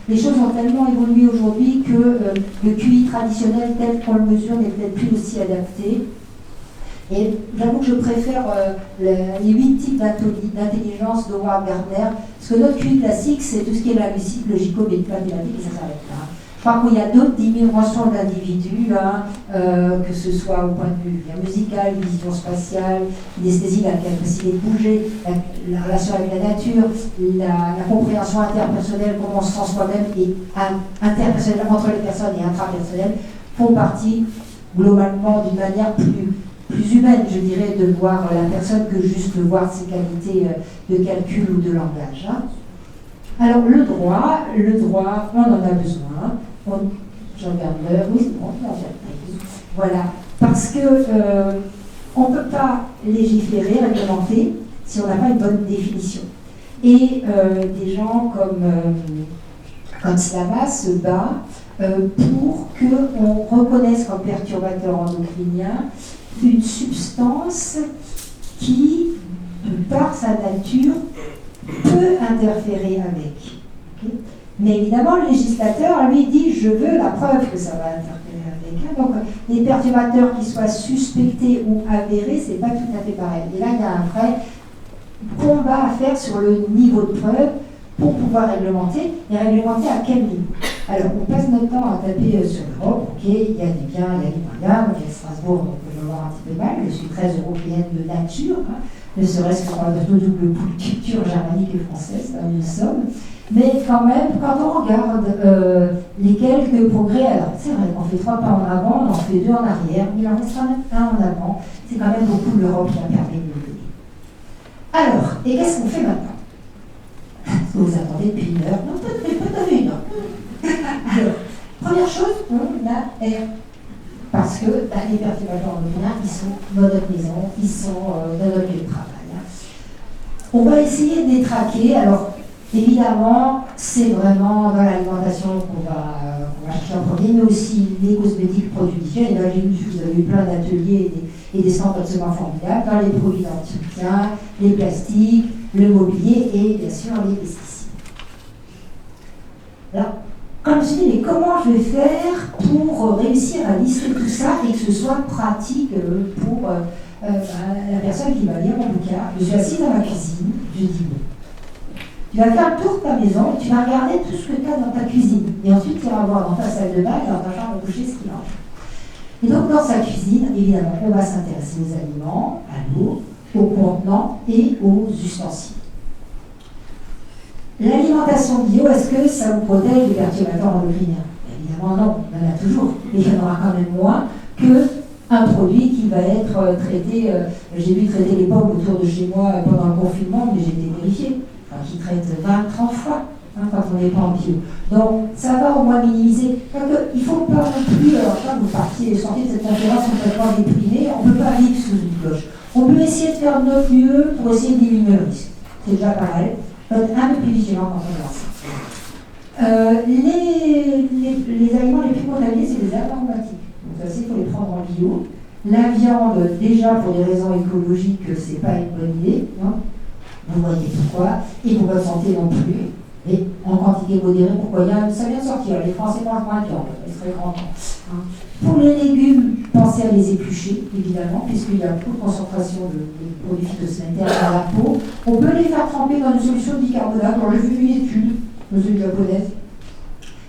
Les choses ont tellement évolué aujourd'hui que le QI traditionnel tel qu'on le mesure n'est peut-être plus aussi adapté. Et j'avoue que je préfère les 8 types d'intelligence de Howard Gardner, parce que notre QI classique, c'est tout ce qui est linguistique, logico-mathématique, et ça s'arrête là. Je crois qu'il y a d'autres dimensions de l'individu, que ce soit au point de vue musical, vision spatiale, l'esthésie, la capacité de bouger, la relation avec la nature, la compréhension interpersonnelle, comment on se sent soi-même, et interpersonnelle entre les personnes et intrapersonnelle, font partie globalement d'une manière plus humaine, je dirais, de voir la personne que juste voir ses qualités de calcul ou de langage. Alors le droit, on en a besoin. Je regarde l'heure, oui c'est bon, voilà, parce que on ne peut pas légiférer, réglementer, si on n'a pas une bonne définition. Et des gens comme Slava se bat pour qu'on reconnaisse comme perturbateur endocrinien une substance qui, par sa nature, peut interférer avec. Okay. Mais évidemment, le législateur, lui, dit « je veux la preuve que ça va interférer avec ». Donc, les perturbateurs qui soient suspectés ou avérés, c'est pas tout à fait pareil. Et là, il y a un vrai combat à faire sur le niveau de preuve pour pouvoir réglementer, et réglementer à quel niveau. Alors, on passe notre temps à taper sur l'Europe, ok, il y a des biens, il y a des moyens, il y a Strasbourg, donc je vais avoir un petit peu mal, je suis très européenne de nature, ne serait-ce que par notre double culture germanique et française, nous sommes, mais quand même, quand on regarde les quelques progrès, alors c'est vrai qu'on fait 3 pas en avant, on en fait 2 en arrière, mais il en reste quand même 1 en avant, c'est quand même beaucoup l'Europe qui a permis de le donner. Alors, et qu'est-ce qu'on fait maintenant? Vous attendez depuis 1 heure? Non, peut-être 1 heure. Alors, première chose, on a air. Parce que les perturbateurs endocriniens, ils sont dans notre maison, ils sont dans notre lieu de travail. On va essayer de les traquer. Alors, évidemment, c'est vraiment dans l'alimentation qu'on va chercher en premier, mais aussi les cosmétiques, produits d'hygiène. Et là, j'ai vu que vous avez eu plein d'ateliers et des stands absolument formidables dans les produits d'entretien, les plastiques, le mobilier et bien sûr les pesticides. Alors, comme je me suis dit, mais comment je vais faire pour réussir à lister tout ça et que ce soit pratique pour la personne qui va lire mon bouquin? Je suis assise dans ma cuisine, je dis bon. Tu vas faire le tour de ta maison et tu vas regarder tout ce que tu as dans ta cuisine. Et ensuite, tu vas voir dans ta salle de bain et dans ta chambre à coucher ce qu'il en est. Et donc, dans sa cuisine, évidemment, on va s'intéresser aux aliments, à l'eau, aux contenants et aux ustensiles. L'alimentation bio, est-ce que ça vous protège des perturbateurs endocriniens? Évidemment non, il y en a toujours, mais il y en aura quand même moins qu'un produit qui va être traité, j'ai vu traiter les pommes autour de chez moi pendant le confinement, mais j'ai été vérifié, enfin, qui traite 20-30 fois quand on n'est pas en bio. Donc ça va au moins minimiser. Il ne faut pas non plus, quand vous sortez de cette conférence complètement déprimée, on ne peut pas vivre sous une cloche. On peut essayer de faire de notre mieux pour essayer de diminuer le risque. C'est déjà pareil. Il faut être un peu plus vigilant quand on voit ça. Les aliments les plus contaminés, c'est les herbes aromatiques. Donc ça, il faut les prendre en bio. La viande, déjà pour des raisons écologiques, c'est pas une bonne idée. Non, vous voyez pourquoi. Et pour votre santé non plus. Et en quantité modérée, pourquoi ça vient de sortir. Les Français mangent moins de viande, ils seraient grands. Pour les légumes, pensez à les éplucher, évidemment, puisqu'il y a beaucoup de concentration de produits phytosanitaires dans la peau. On peut les faire tremper dans une solution de bicarbonate. Alors, j'ai vu une étude, une japonaise,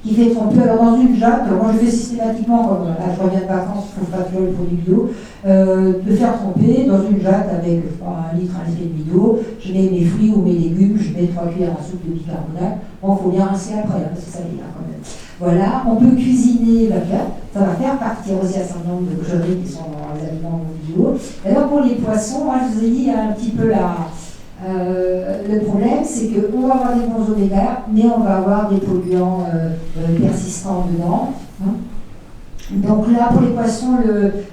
qui fait tremper dans une jatte. Moi, je fais systématiquement, comme là, je reviens de vacances, il faut pas faire le produit bio, de faire tremper dans une jatte avec, je crois, 1 litre et demi d'eau. Je mets mes fruits ou mes légumes, je mets 3 cuillères à soupe de bicarbonate. Bon, il faut bien rincer après, parce que ça vient quand même. Voilà, on peut cuisiner la viande, ça va faire partir aussi un certain nombre de cochonneries qui sont dans les aliments bio. Alors pour les poissons, moi je vous ai dit un petit peu le problème, c'est qu'on va avoir des bons oméga, mais on va avoir des polluants persistants dedans. Donc là, pour les poissons,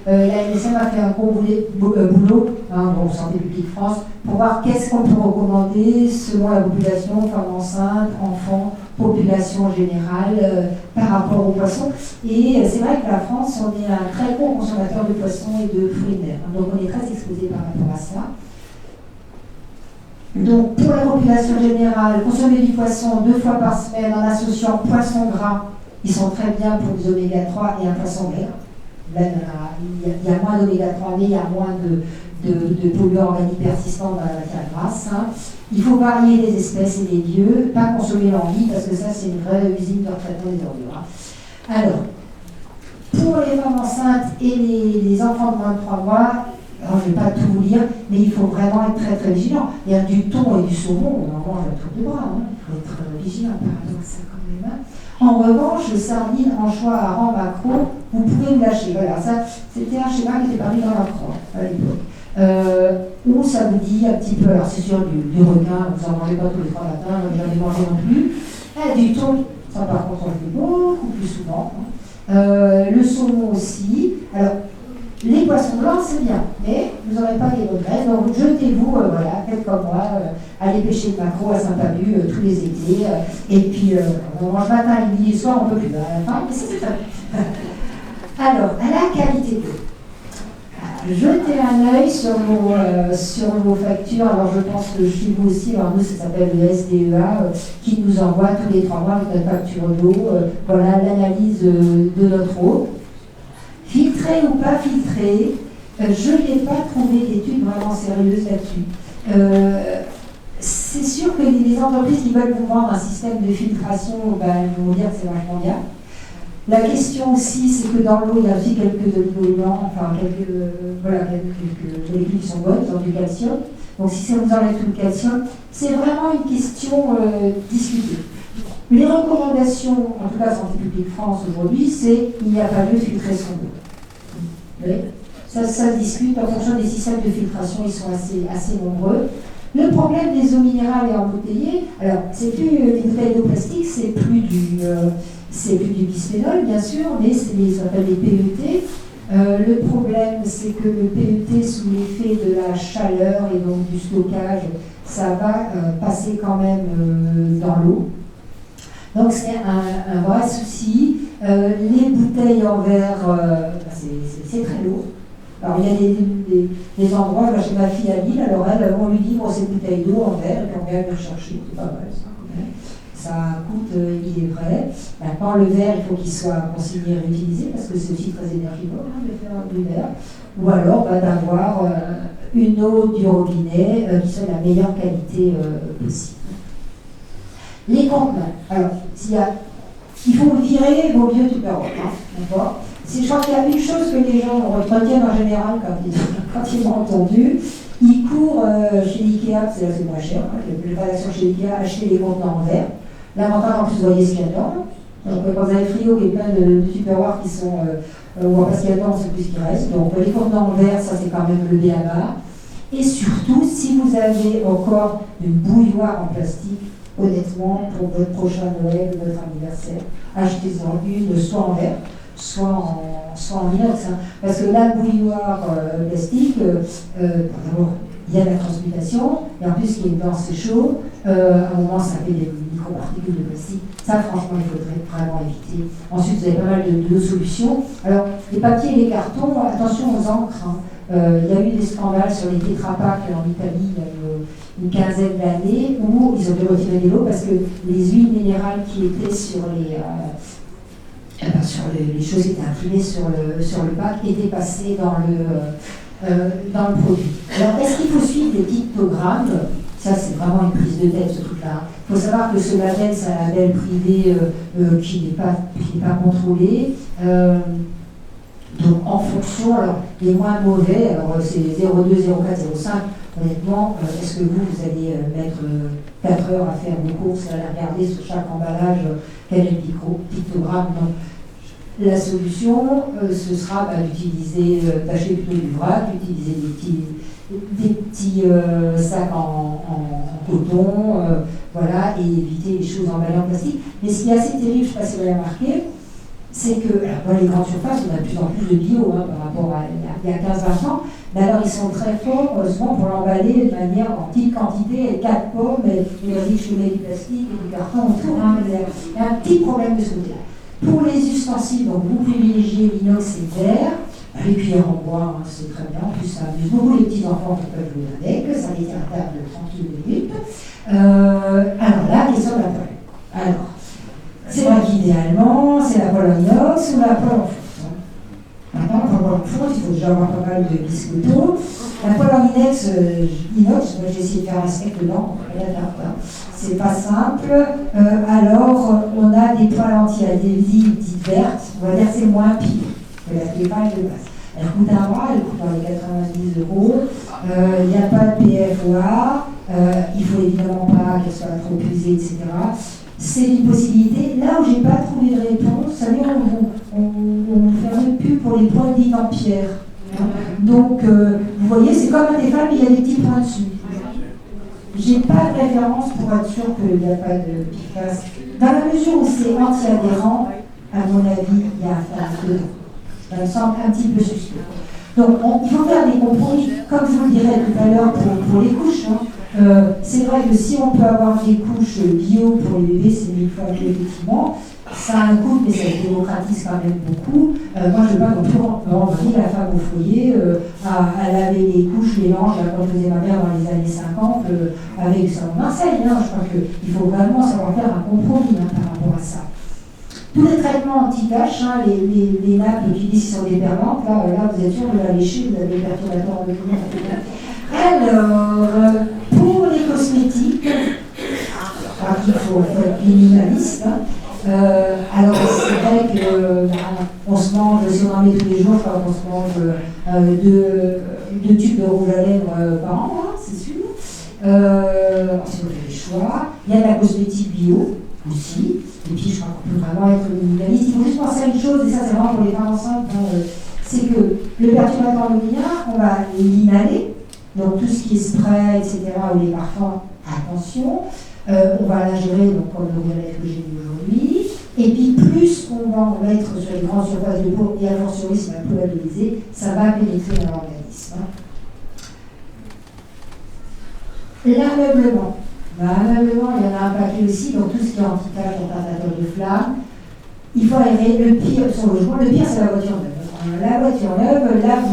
la NSM a fait un gros boulot, donc Santé publique France, pour voir qu'est-ce qu'on peut recommander selon la population, femmes enceintes, enfants, population générale, par rapport aux poissons. Et c'est vrai que la France, on est un très gros consommateur de poissons et de fruits de mer. Donc on est très exposé par rapport à ça. Donc pour la population générale, consommer du poisson 2 fois par semaine en associant poisson gras, ils sont très bien pour des oméga 3 et un poisson vert. Là, il y a moins d'oméga 3, mais il y a moins de polluants organiques persistants dans la matière grasse. Il faut varier les espèces et les lieux, pas consommer l'envie, parce que ça, c'est une vraie usine de retraitement des ordures. Alors, pour les femmes enceintes et les enfants de moins de 3 mois, alors je ne vais pas tout vous lire, mais il faut vraiment être très très vigilant. Il y a du thon et du saumon, on en mange à tour de bras. Il faut être vigilant, paradoxal quand même. En revanche, sardines, anchois, harengs, maquereaux, vous pouvez me lâcher. Voilà, ça, c'était un schéma qui était paru dans la croix à l'époque. Où ça vous dit un petit peu, alors c'est sûr, du requin, vous n'en mangez pas tous les 3 matins, j'en ai mangé non plus. Du thon, ça par contre on le fait beaucoup plus souvent. Le saumon aussi. Alors, les poissons blancs, c'est bien, mais vous n'aurez pas les bonnes graisses, donc jetez-vous, voilà, faites comme moi, allez pêcher le maquereau à Saint-Pabu tous les étés, et puis on mange matin, midi et soir, on ne peut plus. Enfin, mais c'est ça. Alors, à la qualité d'eau. Jetez un œil sur vos factures. Alors, je pense que chez vous aussi, alors nous, ça s'appelle le SDEA, qui nous envoie tous les 3 mois notre facture d'eau. Voilà l'analyse de notre eau. Filtré ou pas filtré, je n'ai pas trouvé d'études vraiment sérieuses là-dessus. C'est sûr que les entreprises qui veulent vous vendre un système de filtration, elles vont dire que c'est vachement bien. La question aussi, c'est que dans l'eau, il y a aussi quelques oligo-éléments, enfin quelques molécules qui sont bonnes, ils ont du calcium. Donc si ça vous enlève tout le calcium, c'est vraiment une question discutée. Les recommandations, en tout cas Santé publique France aujourd'hui, c'est qu'il n'y a pas lieu de filtrer son eau. Ça se discute en fonction des systèmes de filtration, ils sont assez nombreux. Le problème des eaux minérales et embouteillées, alors c'est plus des bouteilles d'eau plastique, c'est plus du bisphénol bien sûr, mais ça s'appelle les PET. Le problème c'est que le PET sous l'effet de la chaleur et donc du stockage, ça va passer quand même dans l'eau. Donc c'est un vrai souci. Les bouteilles en verre, c'est très lourd. Alors il y a des endroits, là, chez ma fille à Lille, alors on lui dit, bon, c'est une bouteille d'eau en verre, et puis on vient le rechercher, c'est pas mal ça. Ça coûte, il est vrai. Maintenant, le verre, il faut qu'il soit consigné et réutilisé, parce que c'est aussi très énergivore de faire du verre. Ou alors d'avoir une eau du robinet qui soit de la meilleure qualité possible. Les contenants. Alors, il faut virer vos vieux Tupperware, d'accord. Je crois qu'il y a une chose que les gens retiennent en général quand ils m'ont entendu. Ils courent chez Ikea, c'est moins cher, le rédaction chez Ikea, acheter les contenants en verre. L'avantage, en plus, vous voyez ce qu'il y a dedans. Donc, quand vous avez le frigo qui est plein de Tupperware qui sont, parce qu'il y a dedans, c'est plus ce qui reste. Donc, les contenants en verre, ça c'est quand même le B.A.-ba. Et surtout, si vous avez encore une bouilloire en plastique, honnêtement, pour votre prochain Noël, votre anniversaire, achetez-en une, soit en verre, soit en inox. Hein. Parce que la bouilloire plastique, d'abord, il y a la transmutation, et en plus, ce qui est dedans, c'est chaud. À un moment, ça fait des microparticules de plastique. Ça, franchement, il faudrait vraiment éviter. Ensuite, vous avez pas mal de solutions. Alors, les papiers et les cartons, attention aux encres. Hein. Il y a eu des scandales sur les tétrapacks en Italie il y a une quinzaine d'années où ils ont dû retirer des lots parce que les huiles minérales qui étaient sur les choses qui étaient imprimées sur le pack étaient passées dans le produit. Alors, est-ce qu'il faut suivre les pictogrammes? Ça, c'est vraiment une prise de tête, ce truc-là. Il faut savoir que ce label, c'est un label privé qui n'est pas contrôlé. Donc, en fonction, alors, les moins mauvais, alors c'est 0,2, 0,4, 0,5. Honnêtement, est-ce que vous allez mettre 4 heures à faire vos courses, à regarder sur chaque emballage quel est le pictogramme? Donc, la solution, ce sera d'utiliser, d'acheter plutôt du vrac, d'utiliser des petits sacs en coton, voilà, et éviter les choses emballées en plastique. Mais ce qui est assez terrible, je ne sais pas si vous l'avez remarqué, c'est que dans les grandes surfaces, on a de plus en plus de bio par rapport à il y a 15-20 ans, mais alors ils sont très forts, heureusement, pour l'emballer de manière en petite quantité, 4 pommes, et je mets du plastique et du carton autour. Hein, il y a un petit problème de ce côté-là. Pour les ustensiles, donc vous privilégiez l'inox et le verre, les cuillères en bois, hein, c'est très bien, en plus ça amuse beaucoup les petits-enfants qui peuvent jouer avec, ça les tient à table tranquille minutes. Alors là, question de la poêle. Alors, c'est vrai qu'idéalement, c'est la poêle en inox ou la poêle en fonte. Maintenant, pour la poêle en fonte, il faut déjà avoir pas mal de biscottos. La poêle en inox, moi j'ai essayé de faire un steak dedans, c'est pas simple. Alors, on a des poêles anti-adhésives dites vertes, on va dire que c'est moins pire que les pailles de base. Elle coûte un bras, elle coûte dans les 90 €. Il n'y a pas de PFOA, il faut évidemment pas qu'elle soit trop usée, etc. C'est une possibilité. Là où j'ai pas trouvé de réponse, vous savez, on fait un pub pour les poêles dites en pierre. Donc, vous voyez, c'est comme un Tefal, mais il y a des petits points dessus. J'ai pas de référence pour être sûr qu'il n'y a pas de PFAS. Dans la mesure où c'est anti-adhérent, à mon avis, il y a un phase dedans. Ça me semble un petit peu suspect. Donc, il faut faire des compromis, comme je vous le dirais tout à l'heure pour les couches. C'est vrai que si on peut avoir des couches bio pour les bébés, c'est 1000 fois mieux, effectivement. Ça a un coût, mais ça démocratise quand même beaucoup. Moi, je ne veux pas non plus envoyer la femme au foyer à laver les couches, les langes, comme faisait ma mère dans les années 50, avec le savon Marseille. Je crois qu'il faut vraiment savoir faire un compromis par rapport à ça. Tous les traitements anti-taches, les nappes qui disent sur des permanentes, là, vous êtes sûr de la lécher, vous avez le perturbateur endocrinien. Alors, pour les cosmétiques, il faut être minimaliste. Alors, c'est vrai qu'on se mange, si on en met tous les jours, je crois qu'on se mange 2 tubes de rouge à lèvres par an, c'est sûr. Si on fait des choix, il y a de la cosmétique bio aussi. Et puis, je crois qu'on peut vraiment être minimaliste. Il faut juste penser à une chose, et ça, c'est vraiment pour les femmes enceintes, c'est que le perturbateur endocrinien, on va l'inhaler. Donc, tout ce qui est spray, etc., ou les parfums, attention. On va la gérer, donc comme le bien-être que j'ai vu aujourd'hui. Et puis, plus on va en mettre sur les grandes surfaces de peau et à fortiori, c'est un peu labellisé, ça va pénétrer dans l'organisme. L'ameublement. L'ameublement, il y en a un paquet aussi, donc tout ce qui est anti-tache, condensateur de flamme. Il faut aérer le pire sur le logement. Le pire, c'est la voiture neuve. La voiture neuve, là, on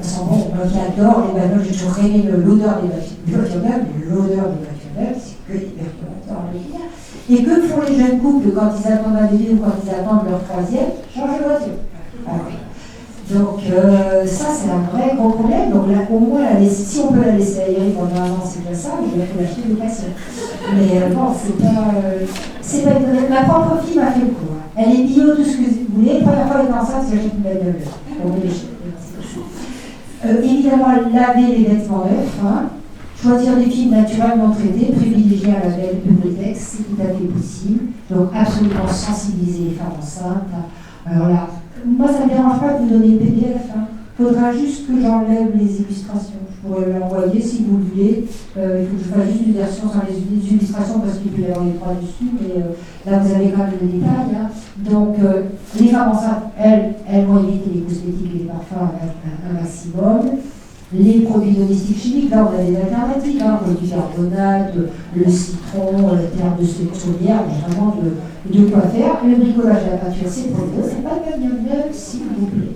sent bon, moi qui adore les bagnoles, j'ai toujours rêvé l'odeur des voitures neuves, mais l'odeur des voitures neuves, c'est que des perturbateurs endocriniens. Et que font les jeunes couples quand ils attendent un bébé ou quand ils attendent leur troisième? Changer de voiture. Alors, Donc ça, c'est un vrai gros problème. Donc là, au moins, si on peut la laisser aérer pendant un an, c'est déjà ça, mais il faut l'acheter de façon. Mais bon, c'est pas ma propre fille m'a fait le coup. Hein. Elle est bio, tout ce que vous voulez. Première fois, elle est enceinte, j'achète une bagnole. Donc, évidemment, laver les vêtements neufs, hein. Choisir des fibres naturellement traitées, privilégier un label Humidex, c'est tout à fait possible. Donc, absolument sensibiliser les femmes enceintes. Alors là, moi, ça ne me dérange pas de vous donner le PDF. Il faudra juste que j'enlève les illustrations. Je pourrais l'envoyer si vous voulez. Il faut que je fasse juste une version sans les illustrations parce qu'il peut y avoir les trois dessus. Mais là, vous avez quand même le détail. Hein. Donc, les femmes enceintes, elles vont éviter les cosmétiques et les parfums un maximum. Les produits domestiques chimiques, là, on a des alternatives. Hein, le bicarbonate, le citron, la terre de chaudière, il y a vraiment de quoi faire. Le bricolage de la peinture, c'est pour les autres. C'est pas le même, s'il vous plaît.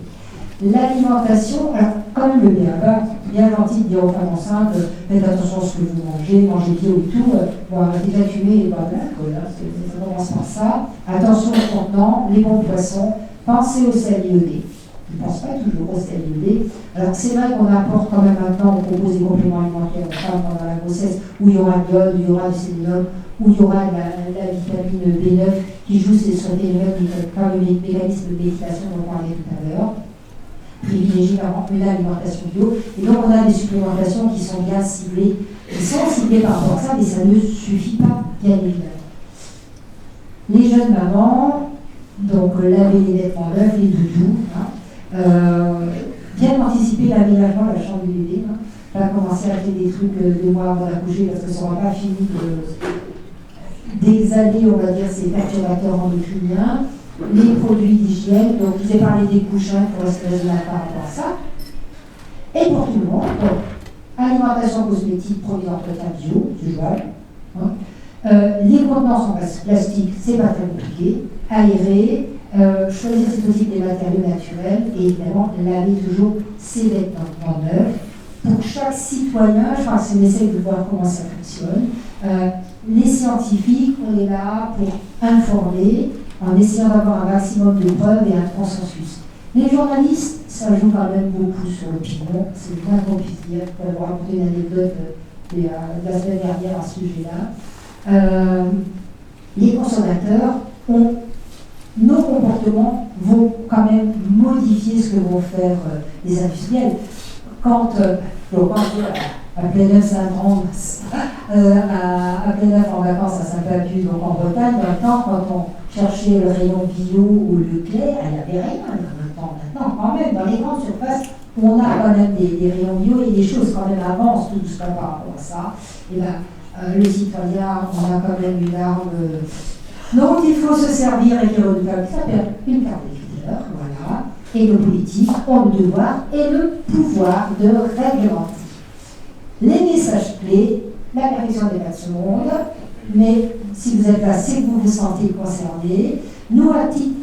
L'alimentation, alors, comme le BABA, bien gentil de dire aux femmes enceintes, faites attention à ce que vous mangez bio et tout. Bon, arrêtez de fumer et boire de l'alcool, hein, ça commence par ça. Attention aux contenants, les bons poissons, pensez au sel iodé. Je ne pense pas toujours au sel iodé. Alors c'est vrai qu'on apporte quand même maintenant, on propose des compléments alimentaires aux femmes pendant la grossesse, où il y aura de l'iode, où il y aura du sélénium, où il y aura la vitamine B9 qui joue sur les par le mécanisme de méditation dont on parlait tout à l'heure. Privilégier l'alimentation bio. Et donc on a des supplémentations qui sont bien ciblées, qui sont ciblées par rapport à ça, mais ça ne suffit pas, bien évidemment. Les jeunes mamans, donc laver les vêtements neufs, les doudous, hein, bien anticiper l'aménagement de la chambre du bébé, hein, pas commencer à acheter des trucs des mois avant d'accoucher parce que ça n'aura pas fini d'exhaler, on va dire, ces perturbateurs endocriniens. Les produits d'hygiène, donc je vous ai parlé des couchins pour rester raisonnable par rapport à ça. Et pour tout le monde, donc, alimentation cosmétique, produits d'entretien bio, c'est jouable. Hein. Les contenants sont plastiques, c'est pas très compliqué. Aérer, choisir si possible des matériaux naturels et évidemment laver toujours ses vêtements neufs. Pour chaque citoyen, je pense qu'on essaie de voir comment ça fonctionne. Les scientifiques, on est là pour informer, en essayant d'avoir un maximum de preuves et un consensus. Les journalistes, ça joue quand même beaucoup sur l'opinion, c'est le moins qu'on puisse dire. Je peux vous raconter une anecdote de la semaine dernière à ce sujet-là. Les consommateurs, nos comportements vont quand même modifier ce que vont faire les industriels. Quand à Pléneuf Saint-André, à Pléneuf en vacances à Saint-Papus, donc en Bretagne, dans le temps, quand on cherchait le rayon bio ou le Leclerc, il n'y avait rien dans le temps. Maintenant, quand même, dans les grandes surfaces, on a quand même des rayons bio et des choses quand même avancent tout doucement par rapport à ça. Et bien, le citoyen, on a quand même une arme dont il faut se servir et qui est redoutable, qui s'appelle une carte d'électeur, voilà. Et nos politiques ont le devoir et le pouvoir de réglementer. Les messages clés, la perfection n'est pas de ce monde, mais si vous êtes là, c'est que vous vous sentez concerné. Nous, à titre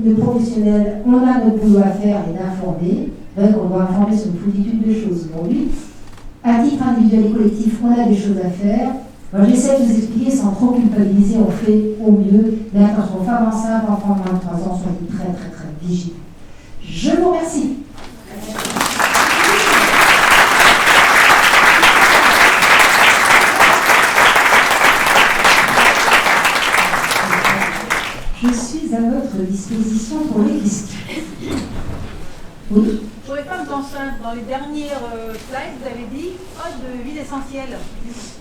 de professionnel, on a notre boulot à faire et d'informer. Donc, on doit informer sur une foultitude de choses aujourd'hui. À titre individuel et collectif, on a des choses à faire. Alors, j'essaie de vous expliquer sans trop culpabiliser, on fait au mieux. Mais attention, femmes enceintes, enfants de 23 ans, soyez très, très, très vigilants. Je vous remercie. Je suis à votre disposition pour les questions. Oui. Pour les femmes enceintes, dans les dernières slides, vous avez dit de huile essentielle.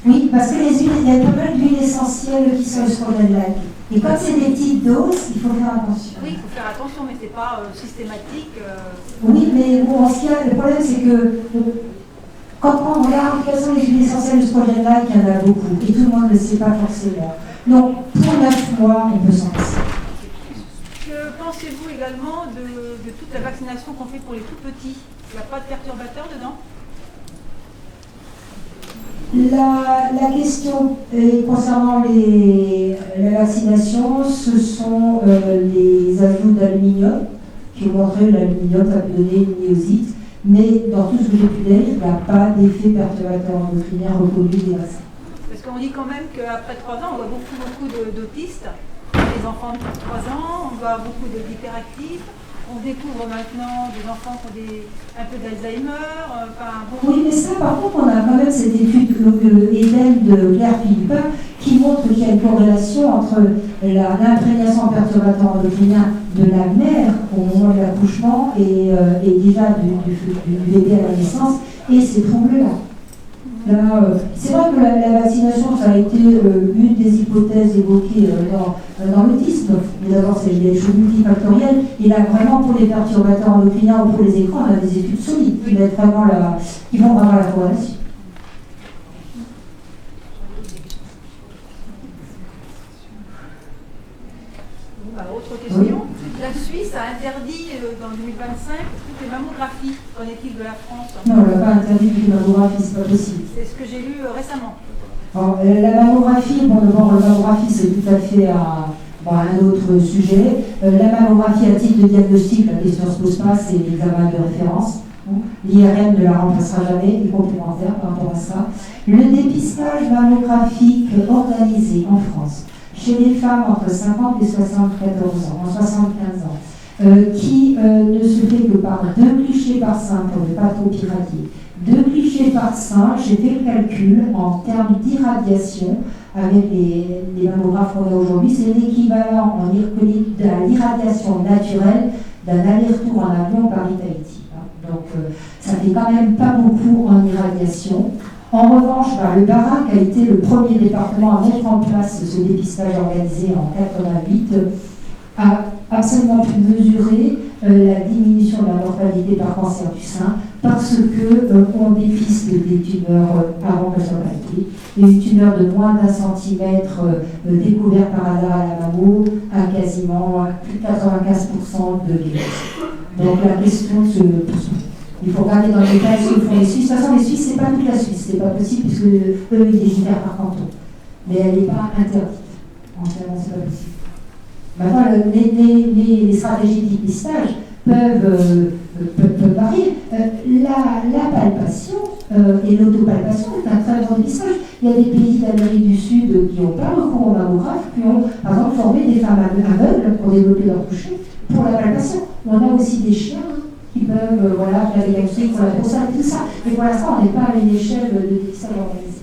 Oui, parce que les huiles, il y a pas mal d'huiles essentielles qui sont sur le lac. Et quand c'est des petites doses, il faut faire attention. Oui, il faut faire attention, mais ce n'est pas systématique. Oui, mais bon, le problème, c'est que quand on regarde quelles sont les huiles essentielles de ce projet-là, il y en a beaucoup. Et tout le monde ne le sait pas forcément. Donc, pour 9 mois, on peut s'en passer. Que pensez-vous également de toute la vaccination qu'on fait pour les tout petits? Il n'y a pas de perturbateurs dedans? La question concernant la vaccination, ce sont les ajouts d'aluminium qui ont montré que l'aluminium, ça peut donner une myosite, mais dans tout ce que j'ai pu lire, il n'y a pas d'effet perturbateur endocrinien reconnu des vaccins. Parce qu'on dit quand même qu'après 3 ans, on voit beaucoup d'autistes, les enfants de 3 ans, on voit beaucoup d'hyperactifs, on découvre maintenant des enfants qui ont un peu d'Alzheimer. Oui, mais ça, par contre, on a quand même cette étude Eden de Claire Philippin qui montre qu'il y a une corrélation entre l'imprégnation perturbateur endocrinien de la mère au moment de l'accouchement et déjà du bébé à la naissance et ces troubles-là. C'est vrai que la vaccination, ça a été une des hypothèses évoquées dans l'autisme. Mais d'abord, c'est des choses multifactorielles. Et là, vraiment, pour les perturbateurs endocriniens ou pour les écrans, on a des études solides qui vont vraiment la corrélation. Autre question. La Suisse a interdit dans 2025 toutes les mammographies. Qu'en est-il de la France? Non, on n'a pas interdit les mammographies, c'est pas possible. C'est ce que j'ai lu récemment. Alors, la mammographie, la mammographie, c'est tout à fait un autre sujet. La mammographie à titre de diagnostic, la question ne se pose pas, c'est l'examen de référence. L'IRM ne la remplacera jamais, il est complémentaire par rapport à ça. Le dépistage mammographique organisé en France chez les femmes entre 50 et 74 ans, en 75 ans, qui ne se fait que par 2 clichés par sein, pour ne pas trop pirater. 2 clichés par sein, j'ai fait le calcul en termes d'irradiation avec les mammographes qu'on a aujourd'hui, c'est l'équivalent de l'irradiation naturelle d'un aller-retour en avion Paris-Tahiti. Donc ça fait quand même pas beaucoup en irradiation. En revanche, le Bas-Rhin, qui a été le premier département à mettre en place ce dépistage organisé en 88, a absolument pu mesurer la diminution de la mortalité par cancer du sein parce qu'on dépiste des tumeurs avant qu'elles soient palpées. Et une tumeur de moins d'1 centimètre découverte par hasard à la mammo a quasiment plus de 95% de guérison. Donc la question se pose. Il faut regarder dans les détails ce que font les Suisses. De toute façon, les Suisses, c'est pas toute la Suisse, c'est pas possible puisque eux, ils légifèrent par canton. Mais elle n'est pas interdite. Entièrement, c'est pas possible. Maintenant, les stratégies de dépistage peuvent varier. La palpation et l'autopalpation est un très bon dépistage. Il y a des pays d'Amérique du Sud qui n'ont pas recours au mammographe, qui ont, par exemple, formé des femmes aveugles pour développer leur toucher pour la palpation. On a aussi des chiens qui peuvent faire des diagnostics pour la prostate et tout ça. Mais pour l'instant, on n'est pas à une échelle de dépistage organisé.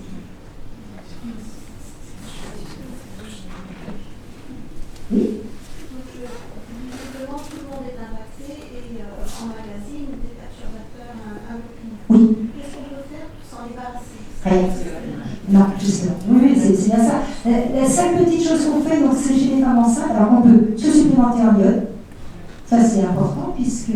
Oui. Justement, tout le monde est impacté et en magazine, des perturbateurs endocriniens. Oui. Qu'est-ce qu'on peut faire pour s'en débarrasser? Non, justement. Oui, c'est bien ça. La seule petite chose qu'on fait, donc, c'est chez les femmes enceintes, alors on peut se supplémenter en iode. Ça, c'est important, puisque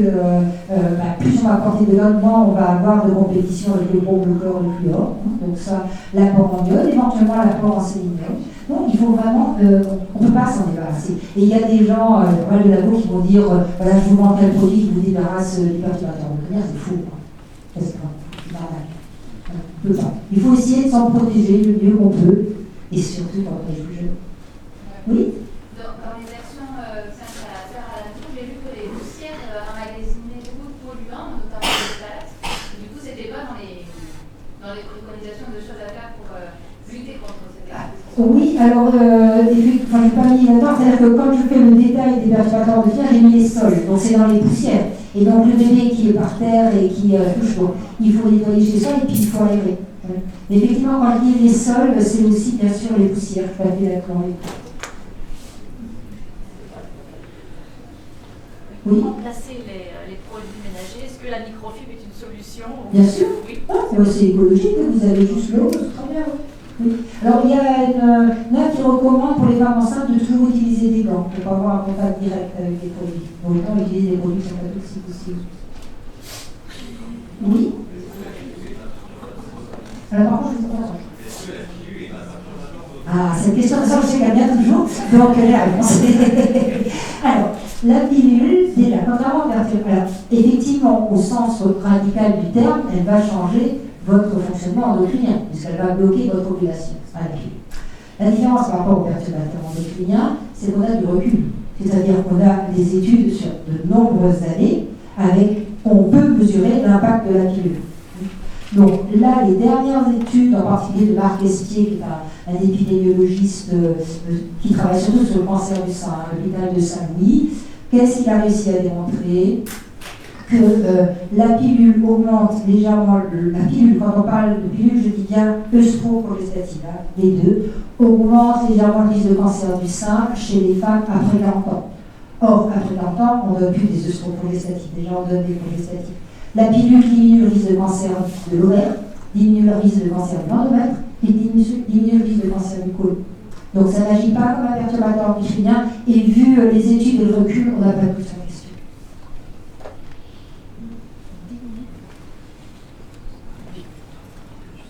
plus on va apporter de iode, moins on va avoir de compétition avec les gros bloqueurs de fluor. Donc ça, l'apport en iode, éventuellement l'apport en sélénium. Donc il faut vraiment, on ne peut pas s'en débarrasser. Et il y a des gens de labo qui vont dire, voilà, je vous vends tel produit qui vous débarrasse du perturbateur endocriniens, c'est faux. C'est normal. On ne peut pas. Il faut essayer de s'en protéger le mieux qu'on peut, et surtout quand on est plus jeune. Oui. Dans les actions à faire à la tour, j'ai vu que les poussières emmagasinaient beaucoup de polluants, notamment les phtalates. Du coup, c'était pas dans les préconisations de choses à faire pour lutter contre cette exposition. Oui, alors, je n'ai pas mis là-dedans, c'est-à-dire que quand je fais le détail des perturbateurs endocriniens, j'ai mis les sols, donc c'est dans les poussières. Et donc le bébé qui est par terre et qui touche, bon, il faut nettoyer chez soi et puis il faut aérer. Mais effectivement, quand je dis les sols, c'est aussi bien sûr les poussières, je suis pas d'accord. Oui. Remplacer les produits ménagers, est-ce que la microfibre est une solution? Bien sûr. Oui. C'est écologique, vous avez juste l'eau, c'est très bien. Oui. Alors il y a une qui recommande pour les femmes enceintes de toujours utiliser des gants pour pas avoir un contact direct avec les produits. Donc autant utiliser des produits qui sont pas toxiques aussi. Oui. Alors par contre, je ne sais pas. Ah, cette question, ça je sais qu'elle vient toujours, donc j'ai la réponse. Alors, la pilule, déjà, contrairement à alors, effectivement, au sens radical du terme, elle va changer votre fonctionnement endocrinien, puisqu'elle va bloquer votre ovulation à la pilule. La différence par rapport aux perturbateurs endocriniens, c'est qu'on a du recul. C'est-à-dire qu'on a des études sur de nombreuses années, on peut mesurer l'impact de la pilule. Donc là, les dernières études, en particulier de Marc Estier, qui est un épidémiologiste qui travaille surtout sur le cancer du sein à l'hôpital de Saint-Louis, Qu'est-ce qu'il a réussi à démontrer? Que la pilule augmente légèrement, la pilule, quand on parle de pilule, je dis bien œstroprogestative, hein, les deux, augmente légèrement le risque de cancer du sein chez les femmes après 40 ans. Or, après 40 ans, on ne donne plus des œstroprogestatifs, déjà on donne des progestatifs. La pilule diminue le risque de cancer de l'ovaire, diminue le risque de cancer de l'endomètre et diminue le risque de cancer du côlon. Donc ça n'agit pas comme un perturbateur endocrinien et vu les études et le recul, on n'a pas tout ça.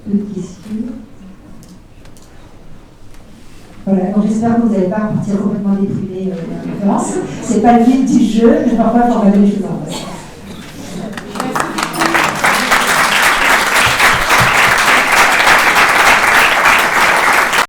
D'autres questions? Voilà, donc j'espère que vous n'allez pas partir complètement déprimé de la conférence. C'est pas le but du jeu, mais parfois il faut regarder les choses en face.